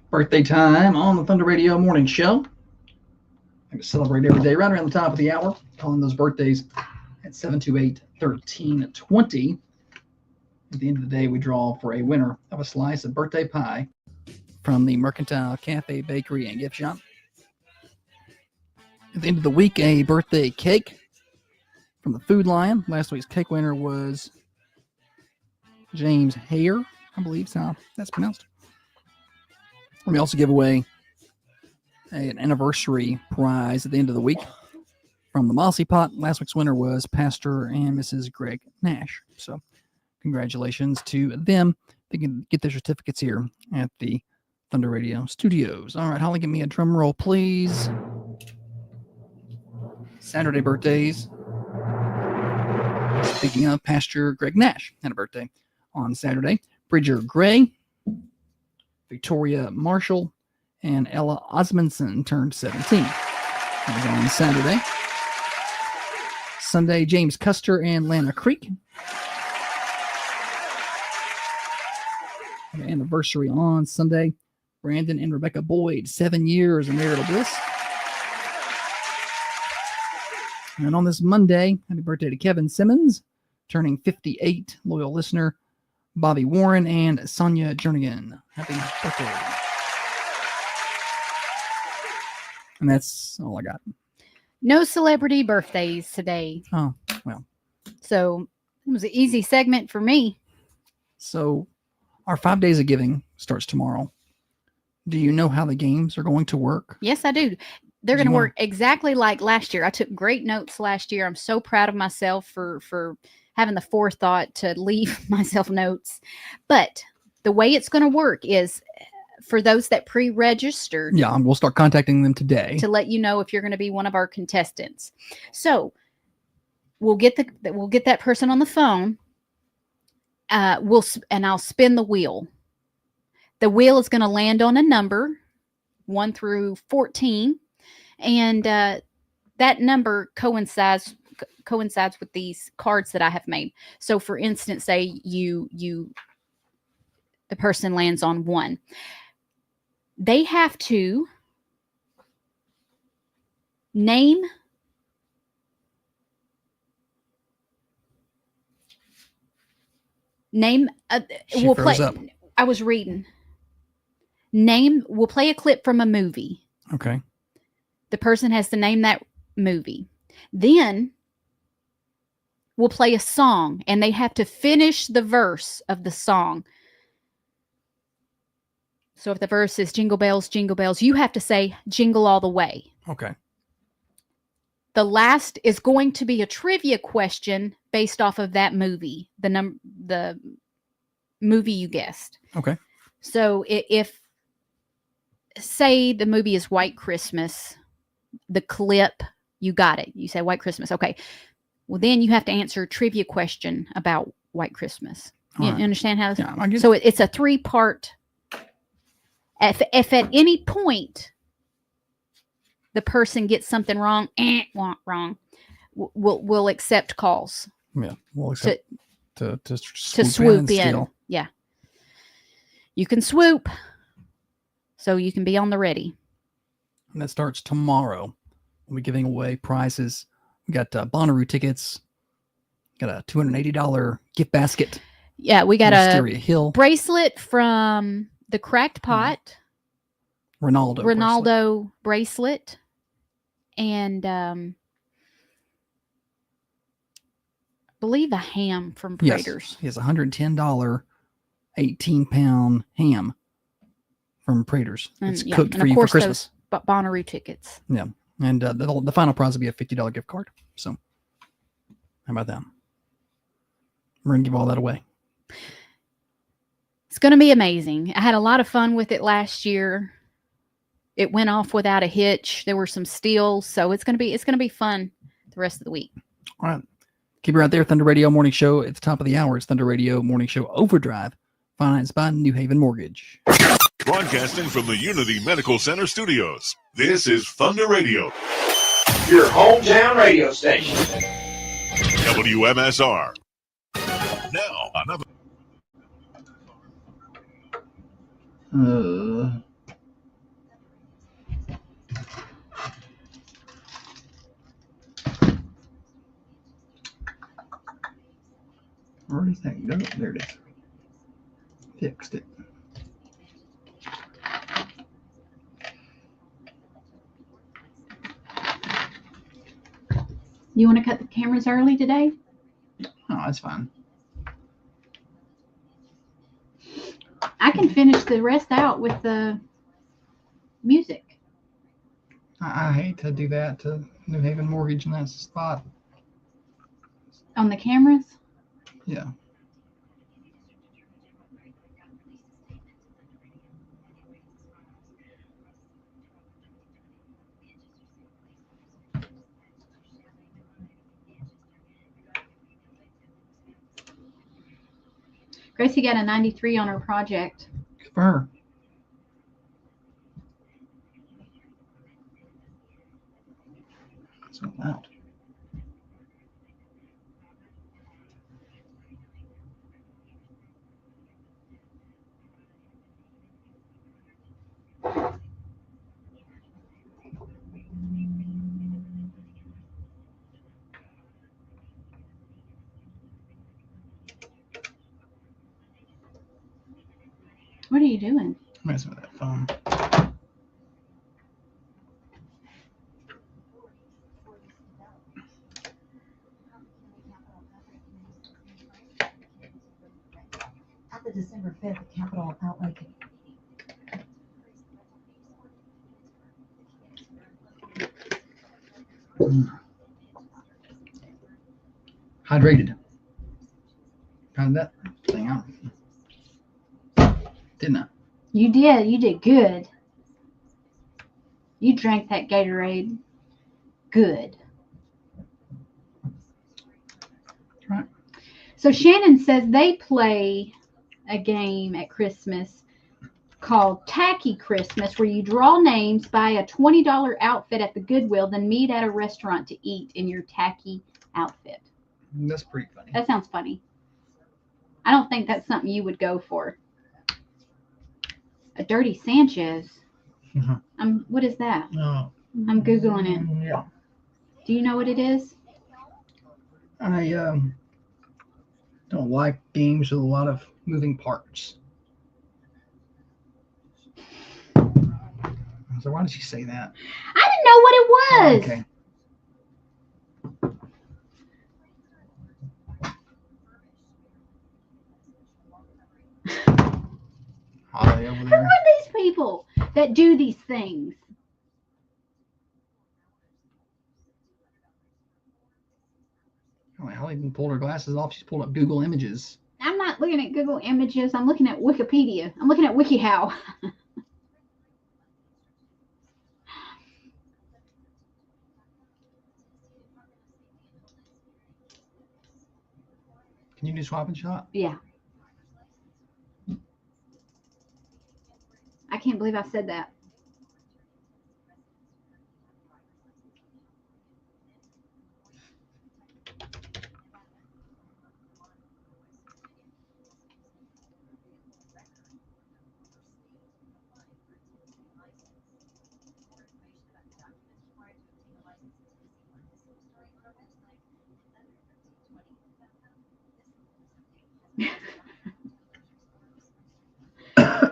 Birthday time on the Thunder Radio Morning Show. I celebrate every day right around the top of the hour, calling those birthdays at 728-1320. At the end of the day, we draw for a winner of a slice of birthday pie from the Mercantile Cafe, Bakery, and Gift Shop. At the end of the week, a birthday cake from the Food Lion. Last week's cake winner was James Hare, I believe is how that's pronounced. We also give away an anniversary prize at the end of the week from the Mossy Pot. Last week's winner was Pastor and Mrs. Greg Nash. So congratulations to them. They can get their certificates here at the Thunder Radio Studios. All right, Holly, give me a drum roll, please. Saturday birthdays. Speaking of, Pastor Greg Nash had a birthday on Saturday. Bridger Gray, Victoria Marshall, and Ella Osmondson turned 17. That was on Saturday. Sunday, James Custer and Lana Creek. Anniversary on Sunday. Brandon and Rebecca Boyd, 7 years of marital bliss. And on this Monday, happy birthday to Kevin Simmons, turning 58, loyal listener, Bobby Warren, and Sonia Jernigan. Happy birthday. And that's all I got. No celebrity birthdays today. Oh, well. So it was an easy segment for me. So our 5 days of giving starts tomorrow. Do you know how the games are going to work? Yes, I do. They're going to work exactly like last year. I took great notes last year. I'm so proud of myself for having the forethought to leave myself notes. But the way it's going to work is for those that pre-registered. Yeah, we'll start contacting them today to let you know if you're going to be one of our contestants. So we'll get that person on the phone. I'll spin the wheel. The wheel is going to land on a number 1 through 14. And that number coincides with these cards that I have made. So for instance, say the person lands on 1. They have to name we'll play. I was reading. We'll play a clip from a movie. Okay. The person has to name that movie. Then we'll play a song and they have to finish the verse of the song. So if the verse is jingle bells, you have to say jingle all the way. Okay. The last is going to be a trivia question based off of that movie, the movie you guessed. Okay. So if say the movie is White Christmas, the clip, you got it. You say White Christmas. Okay. Well, then you have to answer a trivia question about White Christmas. You understand how? Yeah, I get so it's a 3-part. If at any point the person gets something wrong, wrong, we'll accept calls. Yeah, we'll accept to swoop in. Yeah, you can swoop, so you can be on the ready. And that starts tomorrow. We'll be giving away prizes. We got Bonnaroo tickets. Got a $280 gift basket. Yeah, we got Wisteria Hill bracelet from the Cracked Pot. Ronaldo bracelet. And I believe a ham from Prater's. Yes, he has a $110 18-pound ham from Prater's. It's cooked for you for Christmas. Those Bonnaroo tickets. Yeah. And the final prize will be a $50 gift card. So how about that? We're going to give all that away. It's going to be amazing. I had a lot of fun with it last year. It went off without a hitch. There were some steals, so it's going to be fun the rest of the week. All right. Keep it right there. Thunder Radio Morning Show at the top of the hour. It's Thunder Radio Morning Show Overdrive, financed by New Haven Mortgage. Broadcasting from the Unity Medical Center studios. This is Thunder Radio. Your hometown radio station. WMSR. Now, another. Where does that go? There it is. Fixed it. You want to cut the cameras early today? Oh, that's fine. I can finish the rest out with the music. I hate to do that to New Haven Mortgage in that spot. On the cameras? Yeah. Gracie got a 93 on her project. Good for her. So loud. What are you doing? I'm messing with that phone. At the December 5th Capital Outlay Hydrated. Found that thing out. Didn't I? You did. You did good. You drank that Gatorade. Good. Right. So Shannon says they play a game at Christmas called Tacky Christmas, where you draw names, buy a $20 outfit at the Goodwill, then meet at a restaurant to eat in your tacky outfit. That's pretty funny. That sounds funny. I don't think that's something you would go for. A Dirty Sanchez. What is that? No. I'm Googling it. Yeah. Do you know what it is? I don't like games with a lot of moving parts. So why did she say that? I didn't know what it was. Okay. Holly over Who there. are these people that do these things? Oh, Holly even pulled her glasses off. She's pulled up Google Images. I'm not looking at Google Images. I'm looking at Wikipedia. I'm looking at WikiHow. Can you do swap and shop? Yeah. I can't believe I said that.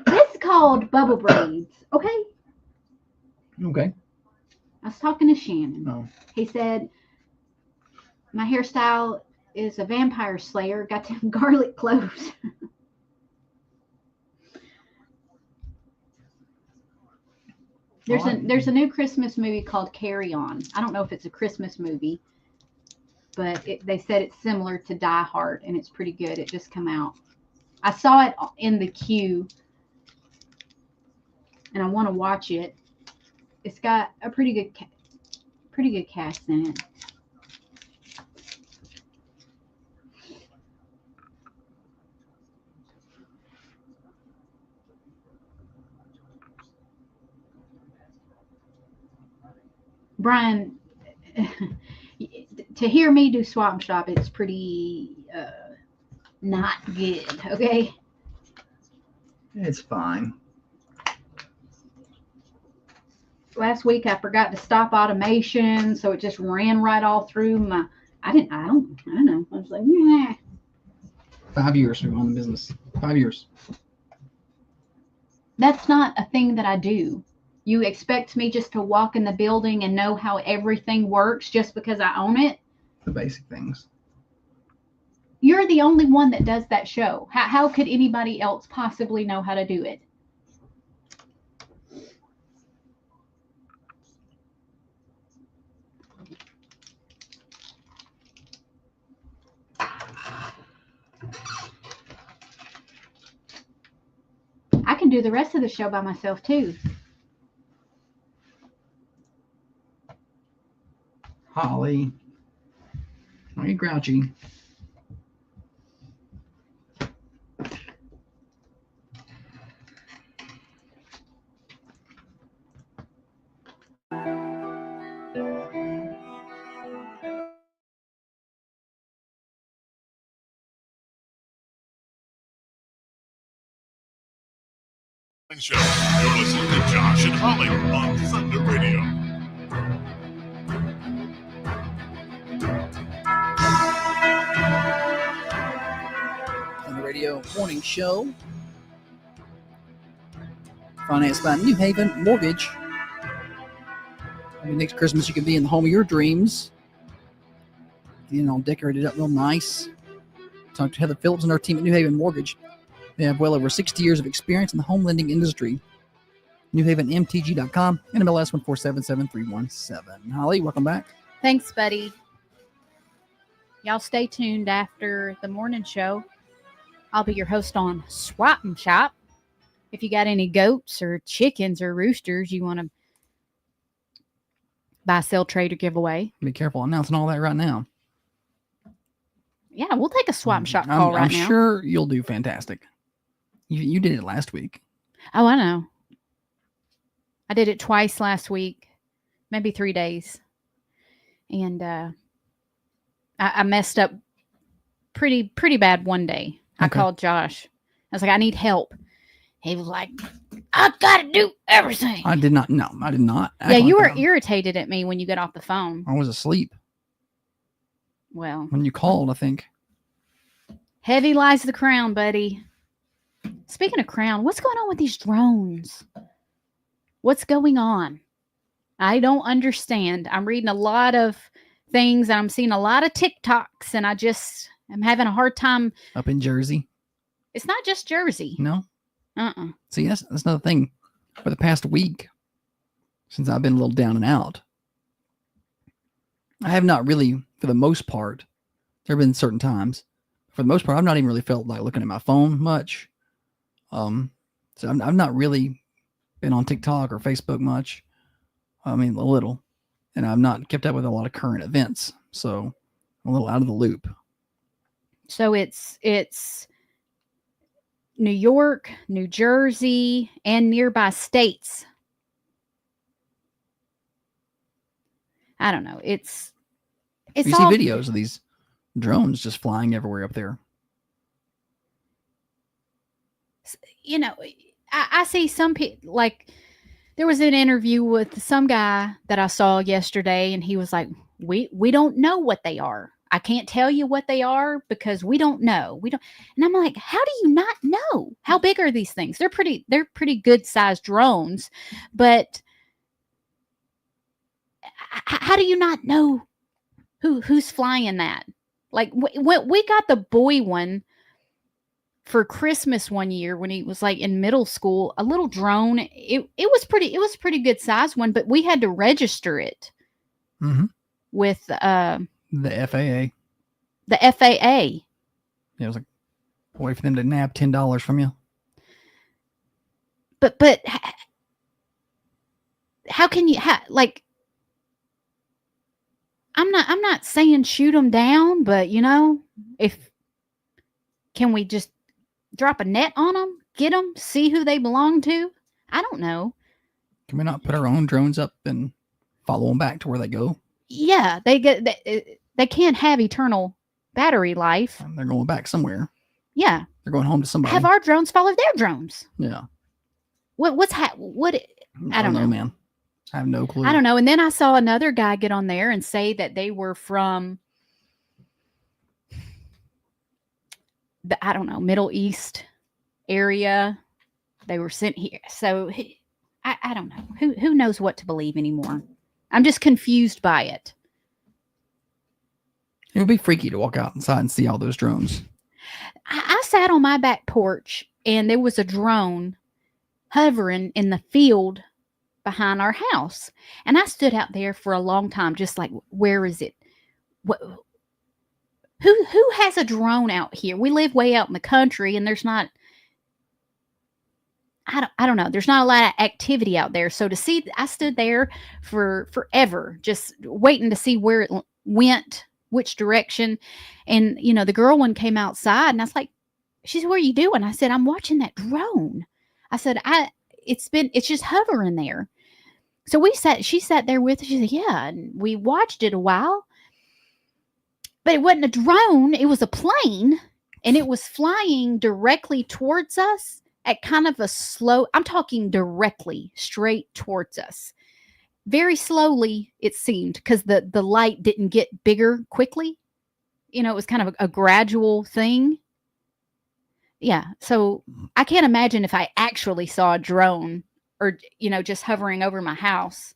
This is called bubble braids. Okay. Okay. I was talking to Shannon. Oh. He said, my hairstyle is a vampire slayer. Got them garlic cloves. There's a new Christmas movie called Carry On. I don't know if it's a Christmas movie, but they said it's similar to Die Hard, and it's pretty good. It just come out. I saw it in the queue, and I want to watch it. It's got a pretty good cast in it. Brian, to hear me do swap and shop, it's pretty not good. Okay. It's fine. Last week I forgot to stop automation, so it just ran right all through my. I don't know. I was like, nah. 5 years we run the business. 5 years. That's not a thing that I do. You expect me just to walk in the building and know how everything works just because I own it? The basic things. You're the only one that does that show. How could anybody else possibly know how to do it? I can do the rest of the show by myself too. Holly. Are you grouchy? Show. You're listening to Josh and Holly on Thunder Radio. Thunder Radio morning show. Financed by New Haven Mortgage. I mean, next Christmas you can be in the home of your dreams. You know, decorated up real nice. Talk to Heather Phillips and our team at New Haven Mortgage. They have well over 60 years of experience in the home lending industry. NewHavenMTG.com and MLS 1477317. Holly, welcome back. Thanks, buddy. Y'all stay tuned after the morning show. I'll be your host on Swap and Shop. If you got any goats or chickens or roosters you want to buy, sell, trade, or give away. Be careful announcing all that right now. Yeah, we'll take a swap and shop call I'm now. sure you'll do fantastic. You did it last week. Oh, I know. I did it twice last week, maybe 3 days. And I messed up pretty bad one day. I called Josh. I was like, I need help. He was like, I got to do everything. I did not. No, I did not. Yeah, you were irritated at me when you got off the phone. I was asleep. Well. When you called, I think. Heavy lies the crown, buddy. Speaking of crown, what's going on with these drones? What's going on? I don't understand. I'm reading a lot of things and I'm seeing a lot of TikToks and I'm having a hard time. Up in Jersey? It's not just Jersey. No? See, that's another thing. For the past week, since I've been a little down and out, I have not really, for the most part, there have been certain times, for the most part, I've not even really felt like looking at my phone much. So I've not really been on TikTok or Facebook much. I mean, a little. And I've not kept up with a lot of current events. So I'm a little out of the loop. So it's New York, New Jersey, and nearby states. I don't know. It's you see videos of these drones just flying everywhere up there. You know, I see some people, like, there was an interview with some guy that I saw yesterday, and he was like, we don't know what they are. I can't tell you what they are because we don't know. And I'm like, how do you not know? How big are these things? They're pretty good sized drones, but how do you not know who's flying that? Like we got the boy one for Christmas one year when he was like in middle school, a little drone. It was a pretty good size one, but we had to register it with the FAA. The FAA. Yeah, it was like a way for them to nab $10 from you. But how can you like? I'm not saying shoot them down, but you know, can we just drop a net on them, get them, see who they belong to? I don't know. Can we not put our own drones up and follow them back to where they go? Yeah, they can't have eternal battery life. And they're going back somewhere. Yeah, they're going home to somebody. Have our drones follow their drones? Yeah. I don't know, man. I have no clue. I don't know. And then I saw another guy get on there and say that they were from I don't know, Middle East area. They were sent here. So I don't know. Who knows what to believe anymore? I'm just confused by it. It would be freaky to walk out inside and see all those drones. I sat on my back porch and there was a drone hovering in the field behind our house. And I stood out there for a long time, just like, where is it? Who has a drone out here? We live way out in the country and there's not, I don't know. There's not a lot of activity out there. So to see, I stood there for forever, just waiting to see where it went, which direction. And, you know, the girl one came outside and I was like, she said, what are you doing? I said, I'm watching that drone. I said, it's just hovering there. So she sat there with us. She said, yeah. And we watched it a while, but it wasn't a drone. It was a plane and it was flying directly towards us at kind of a slow, I'm talking directly straight towards us. Very slowly, it seemed, because the light didn't get bigger quickly. You know, it was kind of a gradual thing. Yeah. So I can't imagine if I actually saw a drone or, you know, just hovering over my house.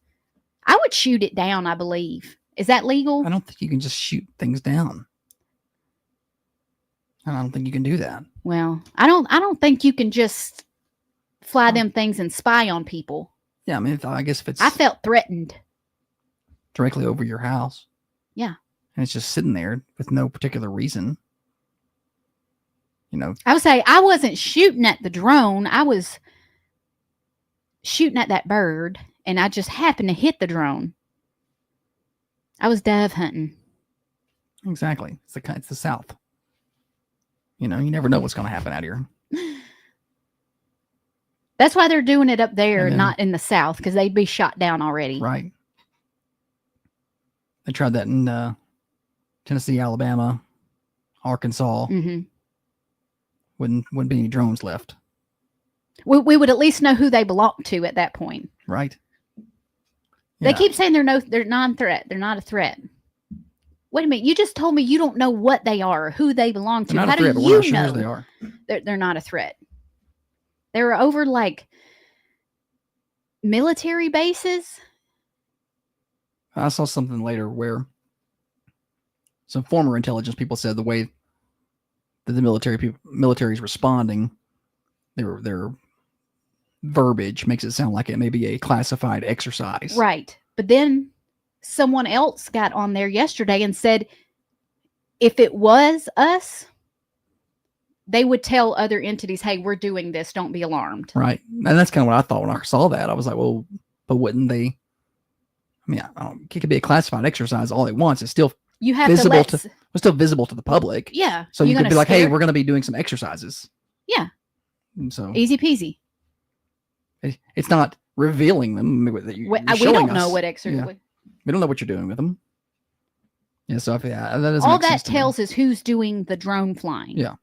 I would shoot it down, I believe. Is that legal? I don't think you can just shoot things down. I don't think you can do that. Well, I don't think you can just fly them things and spy on people. Yeah, I mean, I guess if it's I felt threatened. Directly over your house. Yeah. And it's just sitting there with no particular reason. You know. I would say I wasn't shooting at the drone. I was shooting at that bird, and I just happened to hit the drone. I was dove hunting. Exactly. It's the South. You know, you never know what's going to happen out here. That's why they're doing it up there, not in the South, because they'd be shot down already. Right. They tried that in Tennessee, Alabama, Arkansas. Mm-hmm. Wouldn't be any drones left. We would at least know who they belong to at that point. Right. They keep saying they're non-threat. They're not a threat. Wait a minute. You just told me you don't know what they are, or who they belong to. How do you know they are? They're not a threat? They're over like military bases. I saw something later where some former intelligence people said the way that the military is responding, their verbiage makes it sound like it may be a classified exercise. Right. But then someone else got on there yesterday and said, if it was us, they would tell other entities, hey, we're doing this. Don't be alarmed. Right. And that's kind of what I thought when I saw that. I was like, well, but wouldn't they? I mean, it could be a classified exercise all at once. It's still visible still visible to the public. Yeah. So you could be like, hey, we're going to be doing some exercises. Yeah. And so easy peasy. It's not revealing them. We don't know what exercise. Yeah. We don't know what you're doing with them. Yeah. So that is all that tells us who's doing the drone flying. Yeah.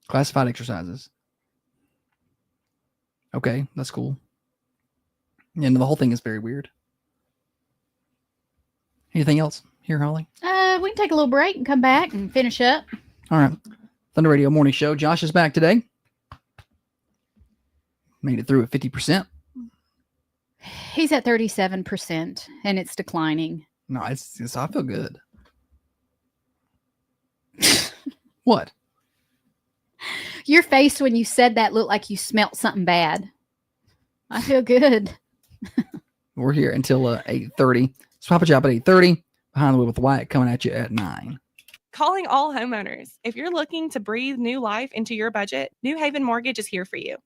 Classified exercises. Okay, that's cool. And the whole thing is very weird. Anything else here, Holly? We can take a little break and come back and finish up. All right. Thunder Radio Morning Show. Josh is back today. Made it through at 50%. He's at 37%, and it's declining. No, it's I feel good. What? Your face when you said that looked like you smelt something bad. I feel good. We're here until 8:30. Swap a job at 8:30. Behind the Wheel with Wyatt coming at you at 9. Calling all homeowners. If you're looking to breathe new life into your budget, New Haven Mortgage is here for you.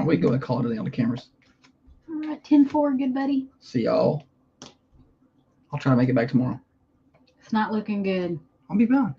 We can go ahead and call it a day on the cameras. All right, 10-4, good buddy. See y'all. I'll try to make it back tomorrow. It's not looking good. I'll be fine.